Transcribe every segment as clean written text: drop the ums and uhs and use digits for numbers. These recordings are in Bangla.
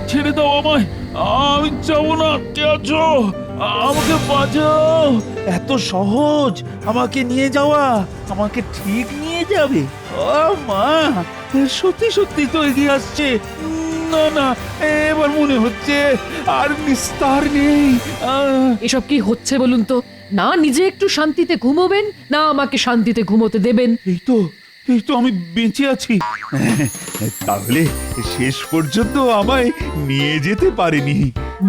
ছেড়ে দাও আমায়, আমি যাবো না। কে আছো? আমাকে বাঁচাও। এত সহজ আমাকে নিয়ে যাওয়া? আমাকে ঠিক নিয়ে যাবে? ও মা, সত্যি সত্যি তো এগিয়ে আসছে। না না, এবার মনে হচ্ছে আর নিস্তার নেই। এসব কি হচ্ছে বলুন তো? না নিজে একটু শান্তিতে ঘুমোবেন, না আমাকে শান্তিতে ঘুমোতে দেবেন। এই তো আমি বেঁচে আছি। তাহলে শেষ পর্যন্ত আমায় নিয়ে যেতে পারেনি।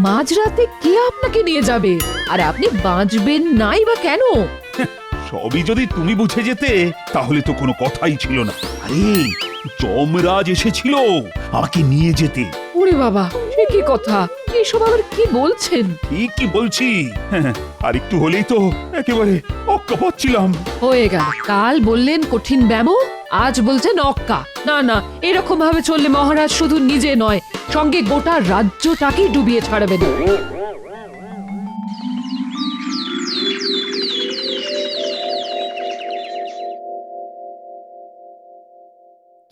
মাঝরাতে কে আপনাকে নিয়ে যাবে? আর আপনি বাঁচবেন নাই বা কেন? সবই যদি তুমি বুঝে যেতে তাহলে তো কোনো কথাই ছিল না। আরে যমরাজ এসেছিল আমাকে নিয়ে যেতে। ওরে বাবা, সে কি কথা? এসব আবার কি বলছেন? ঠিক কি বলছি। আর একটু হলেই তো একেবারে অক্কা পাচ্ছিলাম। হয়ে গেল। কাল বললেন কঠিন ব্যামো, আজ বলছেন অক্কা। না না, এরকম ভাবে চললে মহারাজ শুধু নিজে নয়, সঙ্গে গোটা রাজ্যটাকেই ডুবিয়ে ছাড়বেন।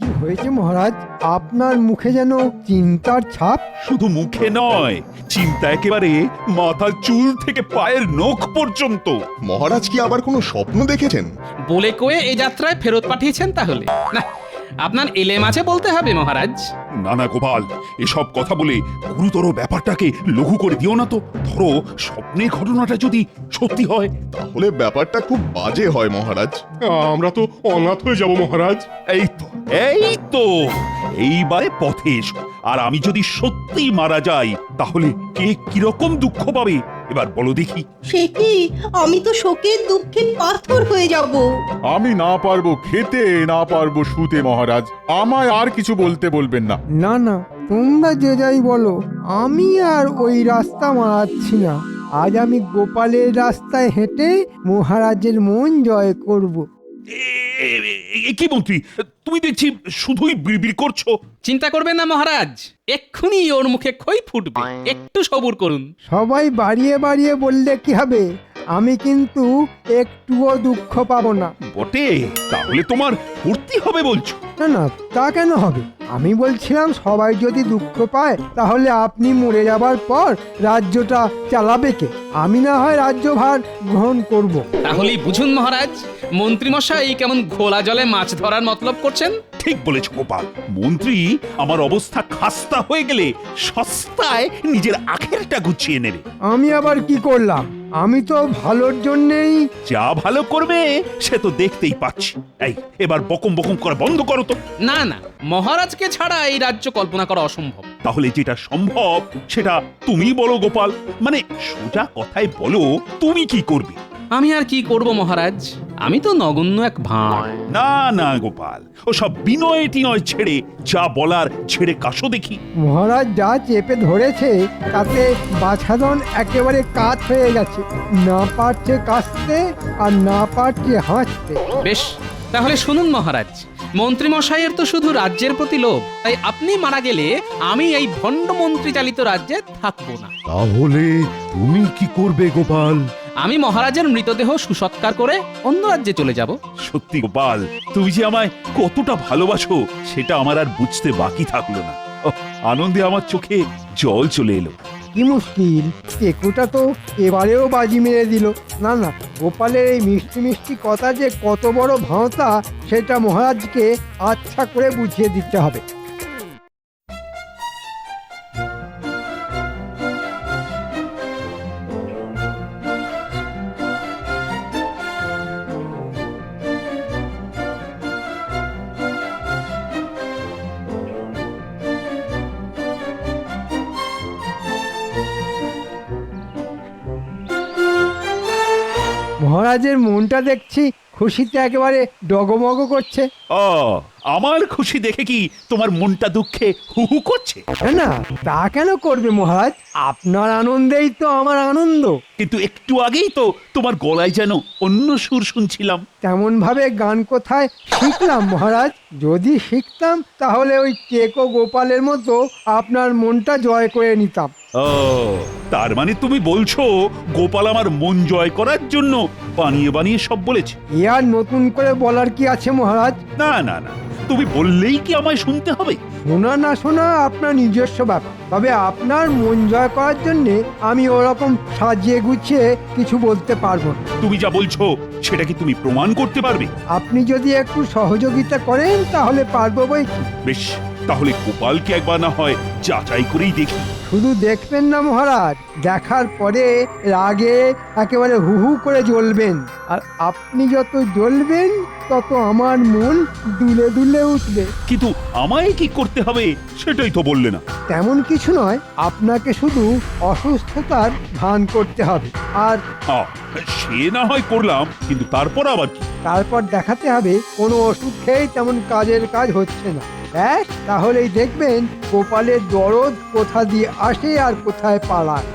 কি হয়েছে মহারাজ? আপনার মুখে যেন চিন্তার ছাপ। শুধু মুখে নয়, চিন্তা একেবারে মাথার চুল থেকে পায়ের নখ পর্যন্ত। মহারাজ কি আবার কোনো স্বপ্ন দেখেছেন? বলে কয়ে এই যাত্রায় ফেরত পাঠিয়েছেন তাহলে? না, আপনার এলেম আছে বলতে হবে মহারাজ। না না গোপাল, এসব কথা বলে গুরুতর ব্যাপারটাকে লঘু করে দিও না তো। ধরো স্বপ্নের ঘটনাটা যদি সত্যি হয়, তাহলে ব্যাপারটা খুব বাজে হয় মহারাজ। আমরা তো অনাথ হয়ে যাব মহারাজ। এই তো এইবারে পথে এসো। আর আমি যদি সত্যি মারা যাই তাহলে কে কিরকম দুঃখ পাবে এবার বলো দেখি। সে কি, আমি তো শোকে দুঃখে পাথর হয়ে যাব। আমি না পারবো খেতে, না পারবো শুতে মহারাজ। আমায় আর কিছু বলতে বলবেন না। না না, তোমরা যে যাই বলো, আমি আর ওই রাস্তা মারাচ্ছি না। আজ আমি গোপালের রাস্তায় হেঁটে মহারাজের মন জয় করব। কি মন্ত্রী, তুমি দেখছি শুধুই বিড়বিড় করছো। চিন্তা করবেন না মহারাজ, এক্ষুনি ওর মুখে খই ফুটবে, একটু সবুর করুন। সবাই বাড়িয়ে বাড়িয়ে বললে কি হবে? আমি কিন্তু একটুও দুঃখ পাবো না। বটে, তাহলে তোমার ফুর্তি হবে বলছো? না না, তা কেন হবে? আমি বলছিলাম সবাই যদি দুঃখ পায় তাহলে আপনি মরে যাবার পর রাজ্যটা চালাবে কে? আমি না হয় রাজ্যভার গ্রহণ করব। তাহলেই বুঝুন মহারাজ, মন্ত্রীমশাই কেমন ঘোলা জলে মাছ ধরার মতলব করছেন। ঠিক বলেছ গোপাল। মন্ত্রী আমার অবস্থা খাস্তা হয়ে গেলে সস্তায় নিজের আখেরটা গুছিয়ে নেবে। আমি আবার কি করলাম? আমি তো ভালোর জন্যেই। যা ভালো করবে সে তো দেখতেই পাচ্ছি। এই এবার বকম বকম করা বন্ধ করো তো। না না, মহারাজকে ছাড়া এই রাজ্য কল্পনা করা অসম্ভব। তাহলে যেটা সম্ভব সেটা তুমি বলো গোপাল। মানে সোজা কথায় বলো, তুমি কি করবে? আমি আর কি করব মহারাজ, আমি তো নগণ্য এক ভাঁড়। না না গোপাল, ও সব বিনয় টিনয় ছেড়ে যা বলার ছেড়ে কাশো দেখি। মহারাজ যা চেপে ধরেছে তাতে বাছাধন একেবারে কাত হয়ে গেছে। না পারছে কাশতে আর না পারছে হাসতে। বেশ, তাহলে শুনুন মহারাজ, মন্ত্রীমশাইয়ের তো শুধু রাজ্যের প্রতি লোভ, তাই আপনি মারা গেলে আমি এই ভণ্ড মন্ত্রী চালিত রাজ্যে থাকবো না। তাহলে তুমি কি করবে গোপাল? আমি মহারাজের মৃতদেহ সুসৎকার করে অন্য রাজ্যে চলে যাব। সত্যি গোপাল, তুমি যে আমায় কতটা ভালোবাসো সেটা আমার আর বুঝতে বাকি থাকলো না। আনন্দে আমার চোখে জল চলে এলো। কি মুশকিল, টেকুটা তো এবারেও বাজি মেরে দিল। না না, গোপালের এই মিষ্টি মিষ্টি কথা যে কত বড় ভাঁওতা সেটা মহারাজকে আচ্ছা করে বুঝিয়ে দিতে হবে। মহারাজের মনটা দেখছি খুশিতে একেবারে ডগমগ করছে। ও, আমার খুশি দেখে কি তোমার মনটা দুঃখে হু হু করছে? না না, তা কেন করবে মহারাজ? আপনার আনন্দেই তো আমার আনন্দ। কিন্তু একটু আগেই তো তোমার গলায় যেন অন্য সুর শুনছিলাম। তেমন ভাবে গান কোথায় শিখলাম মহারাজ? যদি শিখতাম তাহলে ওই টেকো গোপালের মতো আপনার মনটা জয় করে নিতাম। ও, তার মানে তুমি বলছো গোপাল আমার মন জয় করার জন্য বানিয়ে বানিয়ে সব বলেছে? এ আর নতুন করে বলার কি আছে মহারাজ? না না না, তুমি বললেই কি আমায় শুনতে হবে? শোনা না শোনা আপনার নিজস্ব ব্যাপার, তবে আপনার মন জয় করার জন্য আমি ওরকম সাজিয়ে গুছিয়ে কিছু বলতে পারবো না। তুমি যা বলছো সেটা কি তুমি প্রমাণ করতে পারবে? আপনি যদি একটু সহযোগিতা করেন তাহলে পারবো বই কি। বেশ, তাহলে গোপালকে একবার না হয় যাচাই করেই দেখি। শুধু দেখবেন না মহারাজ, দেখার পরে রাগে একেবারে হু হু করে জ্বলবেন, আর আপনি যত জ্বলবেন তত আমার মন দুলে দুলে উঠবে। কিন্তু আমায় কি করতে হবে সেটাই তো বললে না। তেমন কিছু নয়, আপনাকে শুধু অসুস্থতার ভান করতে হবে, আর আহ, সে না হয় করলাম, কিন্তু তারপর আবার কি? তারপর দেখাতে হবে কোনো ওষুধ খেয়েই তেমন কাজের কাজ হচ্ছে না। ব্যাস, তাহলেই দেখবেন গোপালের দরদ কোথা দিয়ে আসে আর কোথায় পালায়।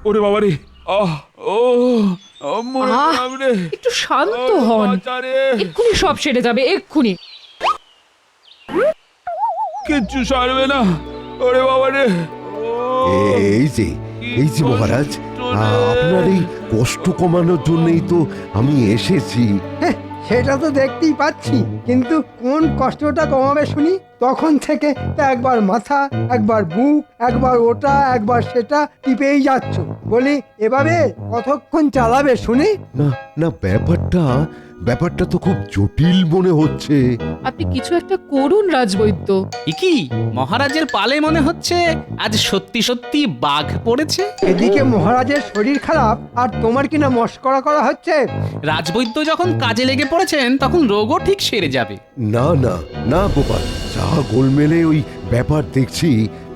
ওরে বাবারে, আহ, ও, মরে আহ, গেলাম রে। একটু শান্ত হন, বাঁচারে, এক্ষুনি সব সেরে যাবে, এক্ষুনি। কিচ্ছু সারবে না। ওরে বাবারে, ও, এই যে মহারাজ, আপনার এই কষ্ট কমানোর জন্যই তো আমি এসেছি। হ্যাঁ, সেটা তো দেখতেই পাচ্ছি, কিন্তু কোন কষ্টটা কমাবে শুনি? তখন থেকে তা একবার মাথা, একবার বুক, একবার ওটা, একবার সেটা টিপেই যাচ্ছ। বলি, এভাবে কতক্ষণ চালাবে শুনি? না না, ব্যাপারটা তো খুব জটিল মনে হচ্ছে। আপনি কিছু একটা করুন রাজবৈদ্য। কি মহারাজের পালে মনে হচ্ছে আজ সত্যি সত্যি বাঘ পড়েছে। এদিকে মহারাজের শরীর খারাপ, আর তোমার কিনা মস্করা করা হচ্ছে। রাজবৈদ্য যখন কাজে লেগে পড়েছেন তখন রোগও ঠিক সেরে যাবে। না না না গোপাল, যা গোলমেলে ওই ব্যাপার দেখছি,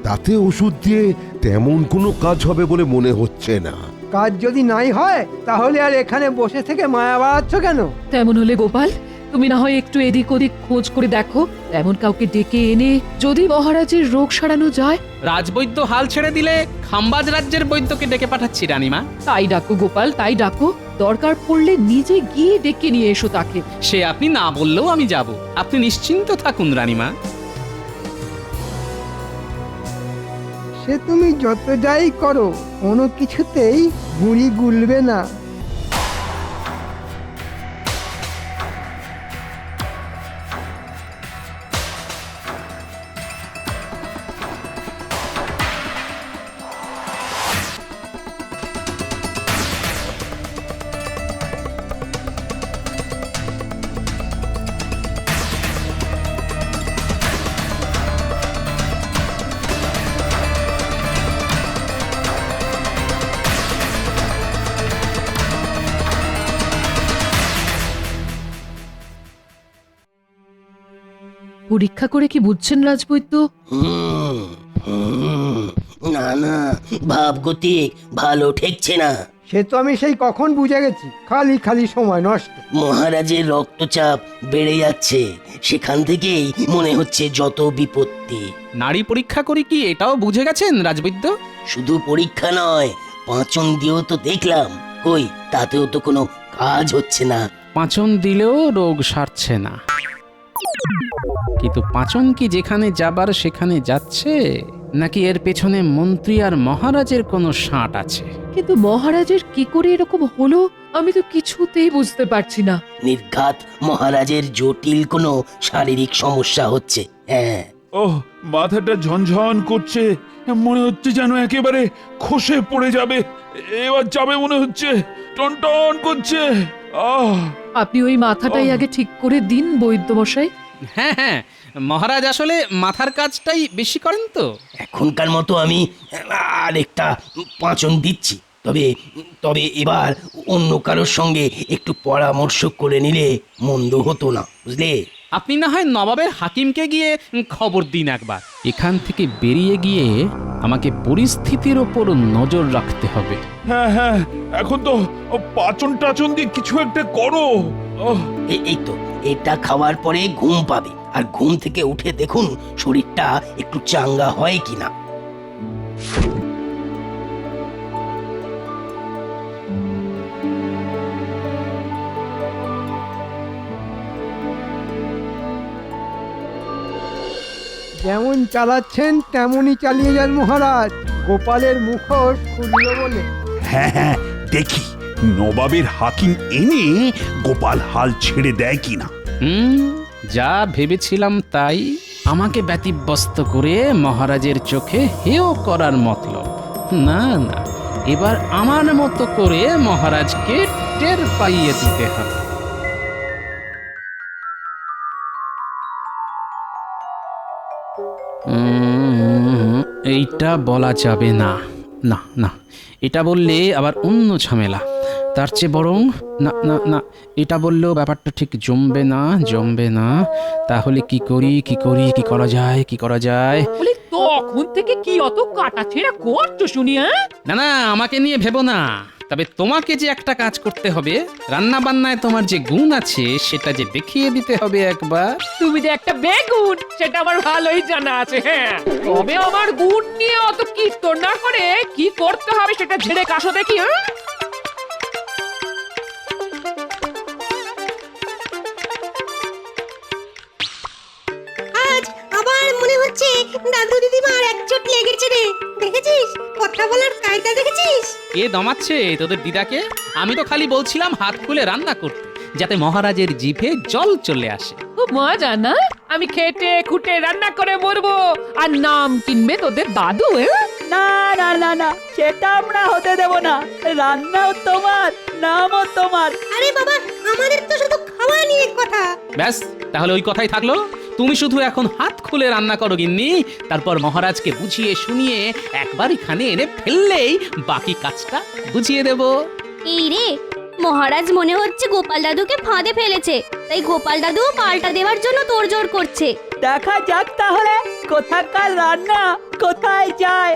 তাতে ওষুধ দিয়ে তেমন কোনো কাজ হবে বলে মনে হচ্ছে না। কাজ যদি নাই হয় তাহলে আর এখানে বসে থেকে মায়া বাড়াচ্ছ কেন? তেমন হলে গোপাল, তুমি না হয় একটু এদিক ওদিক খোঁজ করে দেখো, এমন কাউকে ডেকে এনে যদি মহারাজের রোগ সারানো যায়। রাজবৈদ্য হাল ছেড়ে দিলে খাম্বাজ রাজ্যের বৈদ্যকে ডেকে পাঠাচ্ছি রানীমা। তাই ডাকো গোপাল, তাই ডাকো। দরকার পড়লে নিজে গিয়ে ডেকে নিয়ে এসো তাকে। সে আপনি না বললেও আমি যাব, আপনি নিশ্চিন্ত থাকুন রানীমা। সে তুমি যত যাই করো, কোনো কিছুতেই গুঁড়ি গুলবে না। পরীক্ষা করে কি বুঝছেন রাজবৈদ্য? না না, ভাবগতিক ভালো ঠেকছে না। সে তো আমি সেই কখন বুঝে গেছি, খালি খালি সময় নষ্ট। মহারাজের রক্তচাপ বেড়ে যাচ্ছে, সেখান থেকেই মনে হচ্ছে যত বিপত্তি। নারী পরীক্ষা করি কি এটাও বুঝে গেছেন রাজবৈদ্য? শুধু পরীক্ষা নয়, পাঁচন দিয়েও তো দেখলাম, কই তাতেও তো কোনো কাজ হচ্ছে না। পাঁচন দিলেও রোগ সারছে না, কিন্তু পাঁচন কি যেখানে যাবার সেখানে যাচ্ছে, নাকি এর পেছনে মন্ত্রী আর মহারাজের কোনো সাঁট আছে? কিন্তু মহারাজের কি করে এরকম হলো আমি তো কিছুতেই বুঝতে পারছি না। নির্ঘাত মহারাজের জটিল কোনো শারীরিক সমস্যা হচ্ছে। হ্যাঁ, ও, মাথাটা ঝনঝন করছে, মনে হচ্ছে যেন একেবারে খসে পড়ে যাবে। এবার যাবে মনে হচ্ছে, টনটন করছে। আহ, আপনি ওই মাথাটাই আগে ঠিক করে দিন বৈদ্য মশাই। হ্যাঁ হ্যাঁ, মহারাজ আসলে মাথার কাজটাই বেশি করেন তো। এখনকার মতো আমি আরেকটা পাঁচন দিচ্ছি, তবে তবে এবার অন্য কারোর সঙ্গে একটু পরামর্শ করে নিলে মন্দ হতো না, বুঝলে? আপনি না হয় নবাবের হাকিমকে গিয়ে খবর দিন একবার। এখান থেকে বেরিয়ে গিয়ে আমাকে পরিস্থিতির ওপর নজর রাখতে হবে। হ্যাঁ হ্যাঁ, এখন তো পাচন টাচন দিয়ে কিছু একটা করো। আহ, এই তো, এটা খাওয়ার পরে ঘুম পাবে, আর ঘুম থেকে উঠে দেখুন শরীরটা একটু চাঙ্গা হয় কিনা। যেমন চালাচ্ছেন তেমনই চালিয়ে যান মহারাজ। গোপালের মুখোশ খুলল বলে। হ্যাঁ হ্যাঁ, দেখি নবাবের হাকিম এনে গোপাল হাল ছেড়ে দেয় কিনা। যা ভেবেছিলাম তাই। আমাকে ব্যতিব্যস্ত করে মহারাজের চোখে হেয় করার মতলব। না না, এবার আমার মতো করে মহারাজকে টের পাইয়ে দিতে হবে। এইটা বলা যাবে না, না না, এটা বললে আবার অন্য ঝামেলা। তার চেয়ে বরং না না না, এটা বললেও ব্যাপারটা ঠিক জমবে না। তাহলে কি করি, কি করা যায়, কি করা যায়? বলি তখন থেকে কি অত কাটাছেড়া করছো শুনি? না না, আমাকে নিয়ে ভেবো না। তবে তোমাকে যে একটা কাজ করতে হবে, রান্না বান্নায় তোমার যে গুণ আছে সেটা যে দেখিয়ে দিতে হবে একবার। তুমি যে একটা বেগুন সেটা আমার ভালোই জানা আছে। হ্যাঁ, তবে আমার গুণ নিয়ে অত কীর্তন না করে কি করতে হবে সেটা ঝেড়ে কাশো দেখি। হ্যাঁ, আজ আবার মনে হচ্ছে দাদু দিদিমার একচোট লেগেছে রে। দেখেছিস কথা বলার কায়দা দেখেছিস? কে দমাচ্ছে তোদের দিদাকে? আমি তো খালি বলছিলাম হাত খুলে রান্না করতে, যাতে মহারাজের জিভে জল চলে আসে। খুব মজা না? আমি খেটে খুঁটে রান্না করে মরবো আর নাম কিনবে তোদের দাদু। না না না না, সেটা আমরা হতে দেব না। রান্নাও তোমার, নামও তোমার। আরে বাবা, আমাদের তো শুধু খাওয়া নিয়ে কথা। ব্যাস, তাহলে ওই কথাই থাকলো। তুমি শুধু এখন হাত খুলে রান্না করো গিন্নি, তারপর মহারাজকে বুঝিয়ে শুনিয়ে একবার এখানে এনে ফেললেই বাকি কাজটা বুঝিয়ে দেব। এই রে, মহারাজ মনে হচ্ছে গোপাল দাদুকে ফাঁদে ফেলেছে, তাই গোপাল দাদু পাল্টা দেওয়ার জন্য তোড়জোড় করছে। দেখা যাক তাহলে কোথাকার রান্না কোথায় যায়।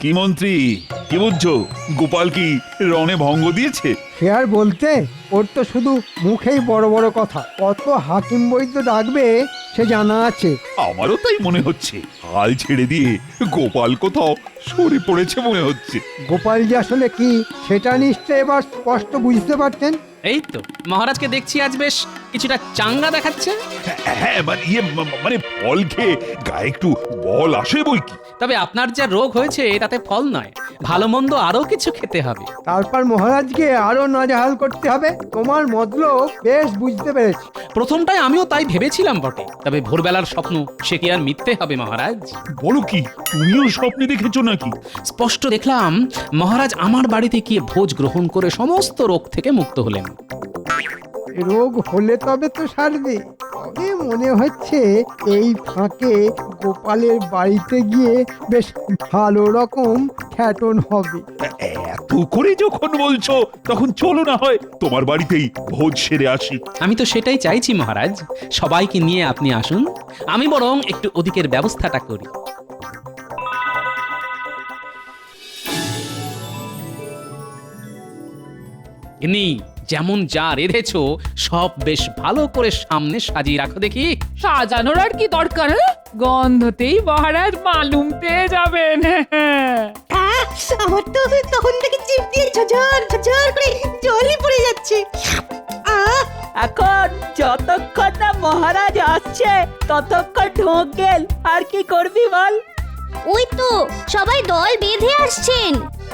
কি মন্ত্রী, কি বুঝছো? গোপাল কি রণে ভঙ্গ দিয়েছে? সে আর বলতে, ওর তো শুধু মুখেই বড় বড় কথা। কত হাকিম বৈদ্য ডাকবে সে জানা আছে। আমারও তাই মনে হচ্ছে। হাল ছেড়ে দিয়ে গোপাল কোথাও সরে পড়েছে মনে হচ্ছে। গোপাল যে আসলে কি সেটা নিশ্চয় এবার স্পষ্ট বুঝতে পারতেন। এই তো মহারাজকে দেখছি আজ বেশ কিছুটা চাঙ্গা দেখাচ্ছে। হ্যাঁ, মানে ফল খেয়ে গায়ে একটু বল আসে বই কি। তবে আপনার যা রোগ হয়েছে তাতে ফল নয়, ভালো মন্দ আরো কিছু খেতে হবে। তারপর মহারাজকে আরো নাজেহাল করতে হবে। তোমার মতলব বেশ বুঝতে পেরেছি। প্রথমটায় আমিও তাই ভেবেছিলাম বটে, তবে ভোরবেলার স্বপ্ন সে কি আর মিথ্যে হবে মহারাজ? বলো কি, তুমিও স্বপ্নে দেখেছো নাকি? স্পষ্ট দেখলাম মহারাজ আমার বাড়িতে গিয়ে ভোজ গ্রহণ করে সমস্ত রোগ থেকে মুক্ত হলেন। রোগ হলে তবে তো সারবে। তবে মনে হচ্ছে এই ফাঁকে গোপালের বাড়িতে গিয়ে বেশ ভালো রকম খ্যাটন হবে। এত করে যখন বলছো তখন চলো না হয় তোমার বাড়িতেই ভোজ সেরে আসি। আমি তো সেটাই চাইছি মহারাজ, সবাইকে নিয়ে আপনি আসুন, আমি বরং একটু ওদিকের ব্যবস্থাটা করি। ইনি যেমন যা রেধেছো সব বেশ ভালো করে সামনে সাজিয়ে রাখো দেখি। সাজানোর আর কি দরকার? গন্ধতেই মহারাজ মালুম পেয়ে যাবেন। আমার তো তখন থেকে জিভ দিয়ে ঝরঝর ঝরঝর করে জলই পড়ে যাচ্ছে। এখন যতক্ষণ না মহারাজ আসছে ততক্ষণ ঢোক গেল। আর কি করবি বল? ওই তো সবাই দল বেঁধে আসছেন।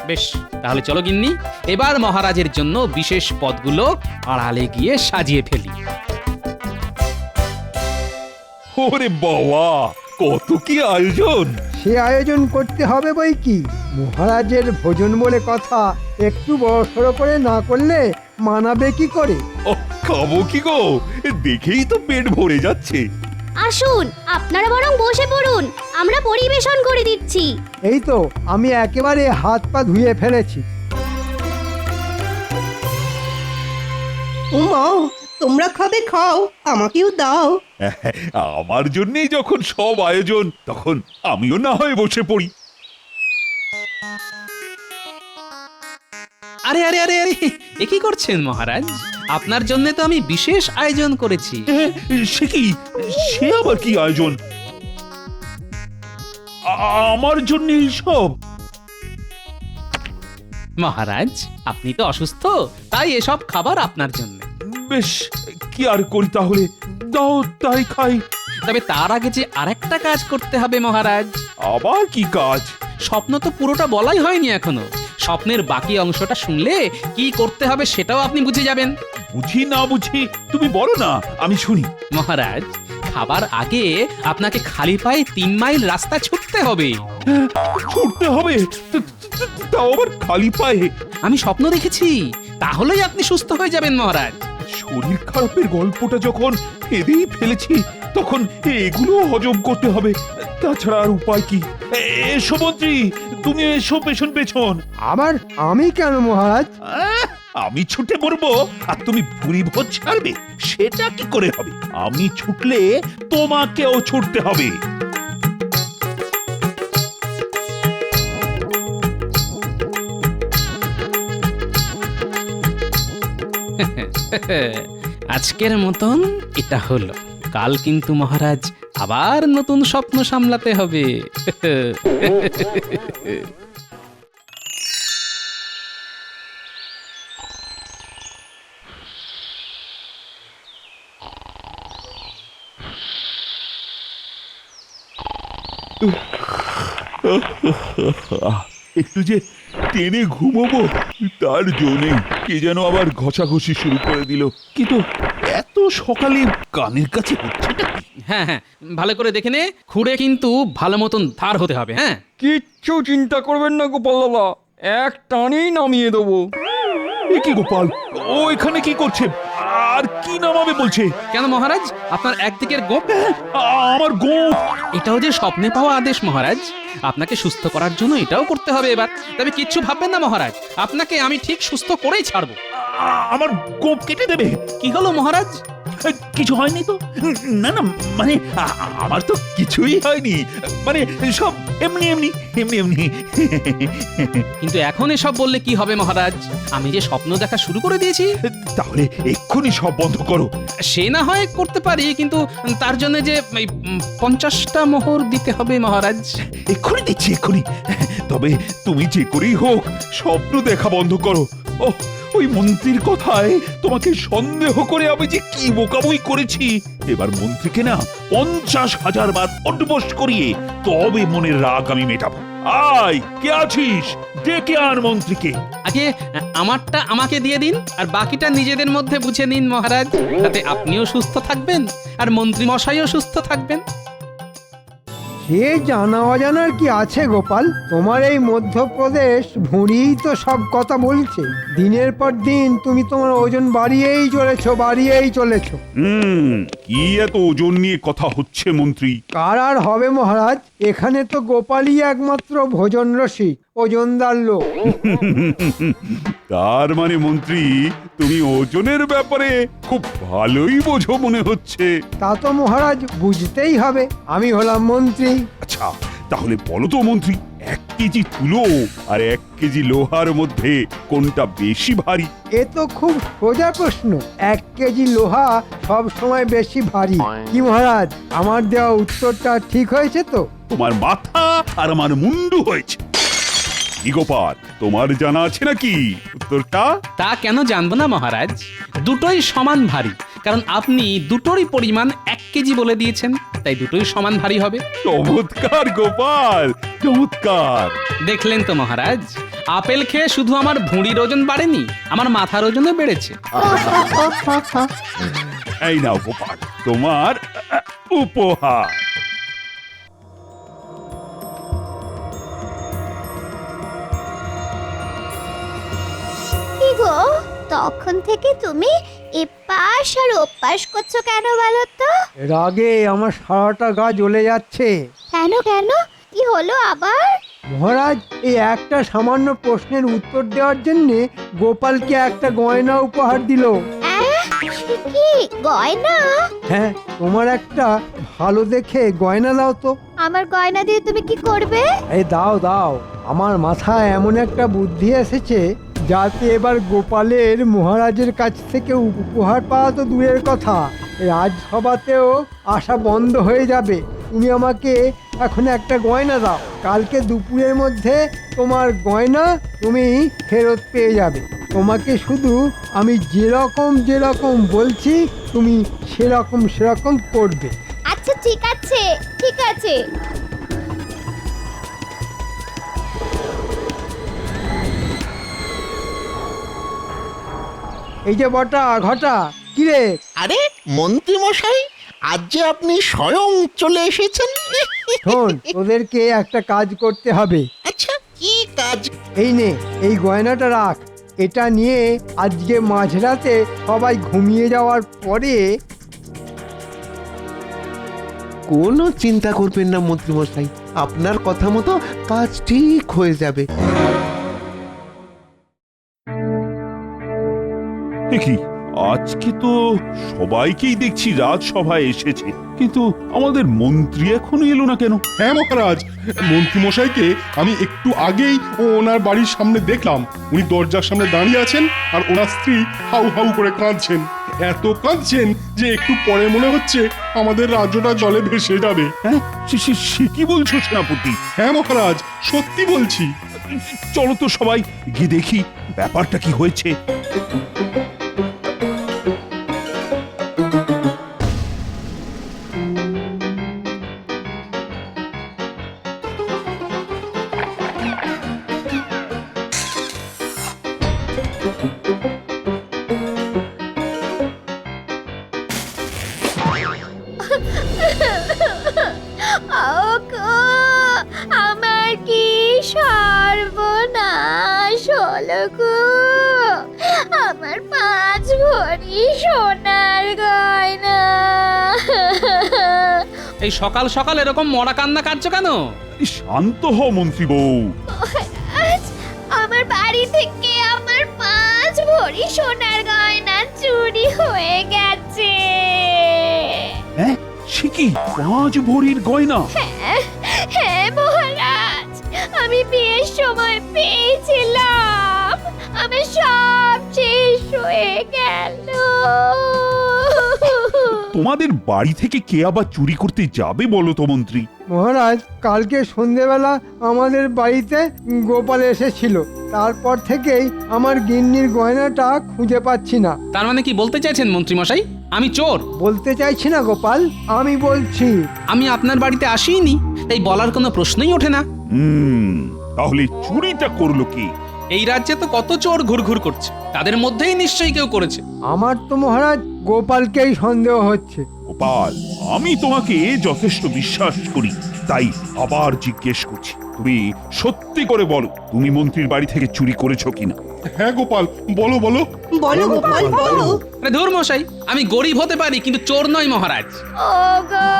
বেশ, তাহলে চলো গিন্নি, এবার মহারাজের জন্য বিশেষ পদগুলো আড়ালে গিয়ে সাজিয়ে ফেলি। ওরে বাবা, কত কি আয়োজন! সে আয়োজন করতে হবে বই কি। মহারাজের ভোজন বলে কথা, একটু বড়সড় করে না করলে মানাবে কি করে? খাবো কি গো, দেখেই তো পেট ভরে যাচ্ছে। আসুন, আপনারা বরং বসে পড়ুন, আমরা পরিবেশন করে দিচ্ছি। এই তো আমি একেবারে হাত পা ধুয়ে ফেলেছি। উমাও, তোমরা খাবে খাও, আমাকেও দাও। আমার জন্যই যখন সব আয়োজন, তখন আমিও না হয় বসে পড়ি। আরে আরে আরে আরে, এ কি করছেন মহারাজ? আপনার জন্য তো আমি বিশেষ আয়োজন করেছি। সে কি, সে আবার কি আয়োজন? আমার জন্য সব? মহারাজ, আপনি তো অসুস্থ, তাই এসব খাবার আপনার জন্য। বেশ, কি কি আর করি তাহলে? দাও তাই খাই। তবে তার আগে যে আরেকটা কাজ করতে হবে মহারাজ। আবার কি কাজ? স্বপ্ন তো পুরোটা বলাই হয়নি এখনো। স্বপ্নের বাকি অংশটা শুনলে কি করতে হবে সেটাও আপনি বুঝে যাবেন। বুঝি না বুঝি তুমি বলো না, আমি শুনি। মহারাজ, খাবার আগে আপনাকে খালি পায়ে 3 মাইল রাস্তা ছুটতে হবে। ছুটতে হবে? তাও আবার খালি পায়ে? আমি স্বপ্ন দেখেছি, তাহলেই আপনি সুস্থ হয়ে যাবেন মহারাজ। শরীর খারাপের গল্পটা যখন ফেঁদেই ফেলেছি, তখন এগুলো হজম করতে হবে। তাছাড়া আর উপায় কি? এসো মন্ত্রী, তুমি এসো পেছন পেছন। আবার আমি কেন মহারাজ? আমি ছুটে পড়বো আর তুমি ভুরি ভোজ ছাড়বে? সেটা কি করে হবে? আমি ছুটলে তোমাকেও ছুটতে হবে। আজকের মতন এটা হলো, কাল কিন্তু মহারাজ আবার নতুন স্বপ্ন সামলাতে হবে। একটু যে টেনে ঘুমোবো তার জন্যই কে যেন আবার ঘষাঘষি শুরু করে দিল। কিন্তু এত সকালে কানের কাছে হচ্ছেটা কি? হ্যাঁ হ্যাঁ, ভালো করে দেখে নে, খুঁড়ে কিন্তু ভালো মতন ধার হতে হবে। হ্যাঁ, কিচ্ছু চিন্তা করবেন না গোপাল দাদা, এক টানেই নামিয়ে দেবো। এ কি গোপাল, ও এখানে কি করছে? আর কি নামাবে বলছে? কেন মহারাজ, আপনার একদিকের গোপ? আমার গোপ? এটাও যে স্বপ্নে পাওয়া আদেশ মহারাজ, আপনাকে সুস্থ করার জন্য এটাও করতে হবে এবার। তবে কিচ্ছু ভাববেন না মহারাজ, আপনাকে আমি ঠিক সুস্থ করেই ছাড়বো। আমার গোপ কেটে দেবে? কি হলো মহারাজ? কিছু হয়নি তো? না না, মানে আমার তো কিছুই হয়নি, মানে সব এমনি এমনি এমনি এমনি। কিন্তু এখন এসব বললে কি হবে মহারাজ? আমি যে স্বপ্ন দেখা শুরু করে দিয়েছি। তাহলে এক্ষুনি সব বন্ধ করো। সে না হয় করতে পারি, কিন্তু তার জন্য যে 50টা মোহর দিতে হবে মহারাজ। এক্ষুনি দিচ্ছি, এক্ষুনি। তবে তুমি যে করেই হোক স্বপ্ন দেখা বন্ধ করো। ওহ, ওই মন্ত্রীর কথায় তোমাকে সন্দেহ করে আমি যে কি বোকাবই করেছি। এবার মন্ত্রীকে না 50,000 বার অড্ডবস করিয়ে তবে মনের রাগ আমি মেটাবো। আয়, কে আছিস? ডেকে আন মন্ত্রীকে। আগে আমারটা আমাকে দিয়ে দিন, আর বাকিটা নিজেদের মধ্যে বুঝে নিন মহারাজ। তাতে আপনিও সুস্থ থাকবেন আর মন্ত্রী মশাইও সুস্থ থাকবেন। সে জানা অজানার কি আছে গোপাল? তোমার এই মধ্যপ্রদেশ ভুঁড়িই তো সব কথা বলছে। দিনের পর দিন তুমি তোমার ওজন বাড়িয়েই চলেছো। কি এত ওজন নিয়ে কথা হচ্ছে মন্ত্রী? কার আর হবে মহারাজ, এখানে তো গোপালই একমাত্র ভোজন রসিক, ওজনদার লোক। তার মানে মন্ত্রী, তুমি ওজনের ব্যাপারে খুব ভালোই বোঝো মনে হচ্ছে। তা তো মহারাজ বুঝতেই হবে, আমি হলাম মন্ত্রী। আচ্ছা, তাহলে বলো তো মন্ত্রী, 1 কেজি তুলো আর 1 কেজি লোহার মধ্যে কোনটা বেশি ভারী? এ তো খুব সোজা প্রশ্ন। 1 কেজি লোহা সব সময় বেশি ভারী। কি মহারাজ, আমার দেওয়া উত্তরটা ঠিক হয়েছে তো? তোমার মাথা আর আমার মুন্ডু হয়েছে। কি গোপাল, তোমার জানা আছে নাকি উত্তরটা? তা কেন জানবো না মহারাজ, দুটোই সমান ভারী। কারণ আপনি দুটোরই পরিমাণ 1 কেজি বলে দিয়েছেন, তাই দুটোই সমান ভারী হবে। চমৎকার গোপাল, চমৎকার। দেখলেন তো মহারাজ, আপেল খেয়ে শুধু আমার ভুঁড়ির ওজন বাড়েনি, আমার মাথার ওজনও বেড়েছে। এই নাও গোপাল, তোমার উপহার। কি গো, তখন থেকে তুমি এপাশ আর ওপাশ করছো কেন বলো তো? রাগে আমার সারাটা গা জ্বলে যাচ্ছে। কেন কেন, কি হলো আবার? মহারাজ, এই একটা সামান্য প্রশ্নের উত্তর দেওয়ার জন্য গোপালকে একটা গয়না উপহার দিল। কি গয়না? হ্যাঁ, তোমার একটা ভালো দেখে গয়না দাও তো। আমার গয়না দিয়ে তুমি কি করবে? এই দাও দাও, আমার মাথায় এমন একটা বুদ্ধি এসেছে যাতে এবার গোপালের মহারাজের কাছ থেকে উপহার পাওয়া তো দূরের কথা, রাজসভাতেও আসা বন্ধ হয়ে যাবে। তুমি আমাকে এখন একটা গয়না দাও, কালকে দুপুরের মধ্যে তোমার গয়না তুমি ফেরত পেয়ে যাবে। তোমাকে শুধু আমি যেরকম বলছি তুমি সেরকম করবে। আচ্ছা ঠিক আছে ঠিক আছে। এই যে বটা ঘটা কিরে, আরে মন্ত্রী মশাই, আজ যে আপনি স্বয়ং চলে এসেছেন। শোন তোদেরকে একটা কাজ করতে হবে। আচ্ছা কি কাজ? এই নে এই গয়নাটা রাখ, এটা নিয়ে আজকে মাঝরাতে সবাই ঘুমিয়ে যাওয়ার পরে। কোনো চিন্তা করবেন না মন্ত্রীমশাই, আপনার কথা মতো কাজ ঠিক হয়ে যাবে। কি আজকে তো সবাইকেই দেখছি রাজসভায় এসেছে, কিন্তু আমাদের মন্ত্রী এখনো এলো না কেন? হ্যাঁ মহারাজ, মন্ত্রী মশাইকে আমি একটু আগেই ওনার বাড়ির সামনে দেখলাম। উনি দরজার সামনে দাঁড়িয়ে আছেন আর ওনার স্ত্রী হাউ হাউ করে কাঁদছেন। এত কাঁদছেন যে একটু পরে মনে হচ্ছে আমাদের রাজ্যটা জলে ভেসে যাবে। হ্যাঁ সে কি বলছো সেনাপতি? হ্যাঁ মহারাজ, সত্যি বলছি। চলো তো সবাই গিয়ে দেখি ব্যাপারটা কি হয়েছে। আমার কি সর্বনাশ হলো গো, আমার 5 ভরি সোনার গয়না। এই সকাল সকাল এরকম মরা কান্না কাঁদছো কেন? শান্ত হও মন্ত্রী বউ। মহারাজ, আমার বাড়ি থেকে আমার 5 ভরি সোনার গয়না চুরি হয়ে গেছে। হ্যাঁ সে কি 5 ভরির গয়না? হ্যাঁ মহারাজ, আমি বিয়ের সময় পেয়েছিলাম, আমার সব শেষ হয়ে গেল। তোমাদের বাড়ি থেকে কে আবার চুরি করতে যাবে বলো তো মন্ত্রী? মহারাজ কালকে সন্ধেবেলা আমাদের বাড়িতে গোপাল এসেছিল, তারপর থেকেই আমার গিন্নির গয়নাটা খুঁজে পাচ্ছি না। তার মানে কি বলতে চাইছেন মন্ত্রী মশাই আমি চোর? বলতে চাইছি না গোপাল, আমি বলছি আমি আপনার বাড়িতে আসিনি, তাই বলার কোনো প্রশ্নই ওঠে না। তাহলে চুরিটা করলো কি? এই রাজ্যে তো কত চোর ঘুরঘুর করছে, তাদের মধ্যেই নিশ্চয়ই কেউ করেছে। আমার তো মহারাজ গোপালকেই সন্দেহ হচ্ছে। গোপাল, আমি তোমাকে যথেষ্ট বিশ্বাস করি, তাই আবার জিজ্ঞেস করছি, তুমি সত্যি করে বলো তুমি মন্ত্রীর বাড়ি থেকে চুরি করেছো কিনা? হ্যাঁ গোপাল, বলো বলো বলো গোপাল বলো। আরে ধুর মশাই, আমি গরিব হতে পারি কিন্তু চোর নয় মহারাজ। ওগো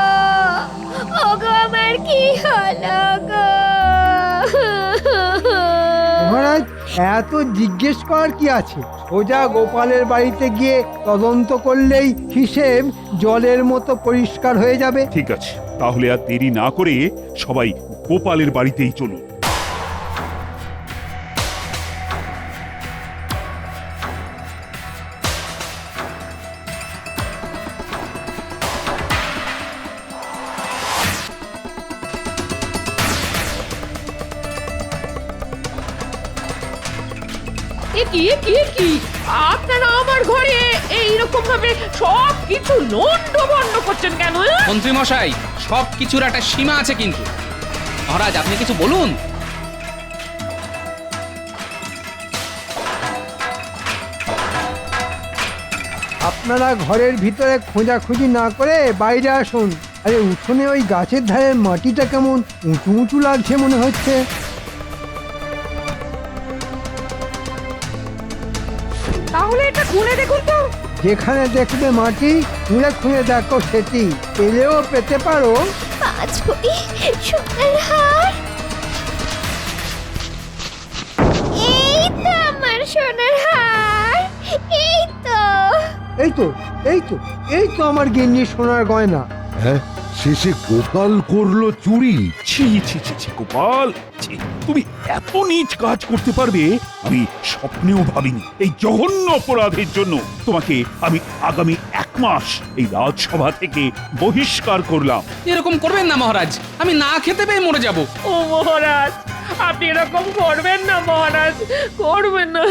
ওগো, আমার কি হলো গো? মহারাজ এত জিজ্ঞেস করার কি আছে, সোজা গোপালের বাড়িতে গিয়ে তদন্ত করলেই হিসেব জলের মতো পরিষ্কার হয়ে যাবে। ঠিক আছে, তাহলে আর দেরি না করে সবাই গোপালের বাড়িতেই চলুন। কি কি কি আপনারা আমার ঘরে এইরকম ভাবে সব কিছু লন্ডভন্ড করছেন কেন? মন্ত্রী মশাই, সব কিছুর একটা সীমা আছে কিন্তু। মহারাজ আপনি কিছু বলুন। আপনারা ঘরের ভিতরে খোঁজাখুঁজি না করে বাইরে আসুন। আরে উঠোনে ওই গাছের ধারের মাটিটা কেমন উঁচু উঁচু লাগছে মনে হচ্ছে। তাহলে এটা খুলে দেখুন তো। যেখানে দেখবে মাটি খুঁড়ে খুঁড়ে দেখো, সেটি পেলেও পেতে পারো 5 ভরি সোনার হার। এই তো আমার সোনার হার, এই তো। এই তো এই তো এই তো আমার গিন্নির সোনার গয়না। হ্যাঁ, শেষে গোপাল করলো চুরি। ছি ছি ছি ছি গোপাল, ছি, তুমি এত নীচ কাজ করতে পারবে আমি স্বপ্নেও ভাবিনি। এই জঘন্য অপরাধের জন্য তোমাকে আমি আগামী 1 মাস এই রাজসভা থেকে বহিষ্কার করলাম। এরকম করবেন না মহারাজ, আমি না খেতে পেয়ে মরে যাব। ও মহারাজ, আপনি এরকম করবেন না মহারাজ, করবেন না।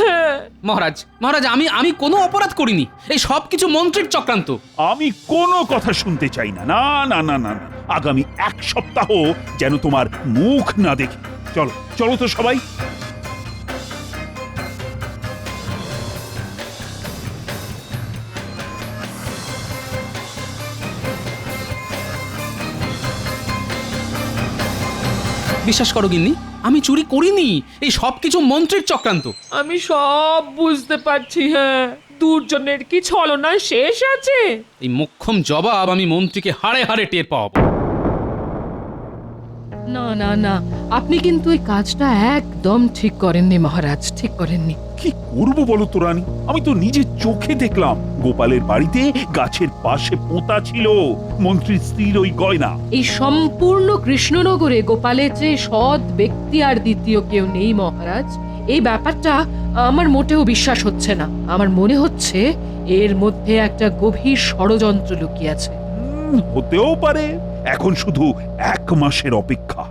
মহারাজ মহারাজ আমি কোনো অপরাধ করিনি, এই সব কিছু মন্ত্রীর চক্রান্ত। আমি কোনো কথা শুনতে চাই না, না না না না না। আগামী 1 সপ্তাহ যেন তোমার মুখ না দেখি। চলো চলো তো সবাই। বিশ্বাস করো গিন্নি, আমি চুরি করিনি, এই সব কিছু মন্ত্রীর চক্রান্ত। আমি সব বুঝতে পারছি। হ্যাঁ, দুর্জনের কি ছলনা শেষ আছে? এই মোক্ষম জবাব আমি মন্ত্রীকে হাড়ে হাড়ে টের পাবো। না না না, আপনি কিন্তু এই কাজটা একদম ঠিক করেননি মহারাজ, ঠিক করেননি। কি করব বলো তো রানী? আমি তো নিজে চোখে দেখলাম গোপালের বাড়িতে গাছের পাশে পোঁতা ছিল মন্ত্রীর স্ত্রীর ওই গয়না। এই সম্পূর্ণ কৃষ্ণনগরে গোপালের যে সৎ ব্যক্তি আর দ্বিতীয় কেউ নেই মহারাজ, এই ব্যাপারটা আমার মোটেও বিশ্বাস হচ্ছে না। আমার মনে হচ্ছে এর মধ্যে একটা গভীর ষড়যন্ত্র লুকিয়ে আছে। হতেও পারে। এখন শুধু 1 মাসের অপেক্ষা।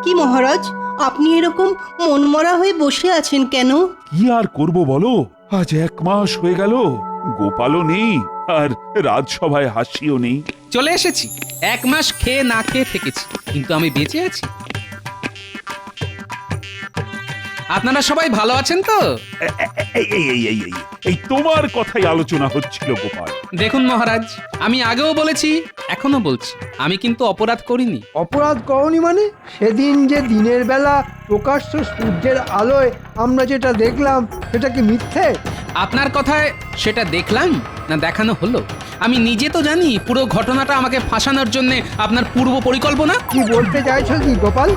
কি মহারাজ, আপনি এরকম মনমরা হয়ে বসে আছেন কেন? কি আর করব বলো, আজ 1 মাস হয়ে গেল, গোপালও নেই আর রাজসভায় হাসিও নেই। চলে এসেছি, 1 মাস খেয়ে না খেয়ে থেকেছি, কিন্তু আমি বেঁচে আছি। আপনারা সবাই ভালো আছেন তো? এই তোমার কথাই আলোচনা হচ্ছিল গোপাল। দেখুন মহারাজ, আমি আগেও বলেছি, এখনো বলছি, আমি কিন্তু অপরাধ করিনি। অপরাধ করনি মানে? সেদিন যে দিনের বেলা প্রকাশ্য সূর্যের আলোয় আমরা যেটা দেখলাম সেটা কি মিথ্যে? আপনার কথায় সেটা দেখলাম না দেখানো হলো? আমি নিজে তো জানি পুরো ঘটনাটা আমাকে ফাঁসানোর জন্য আপনার পূর্ব পরিকল্পনা। কি বলতে চাইছো কি গোপাল?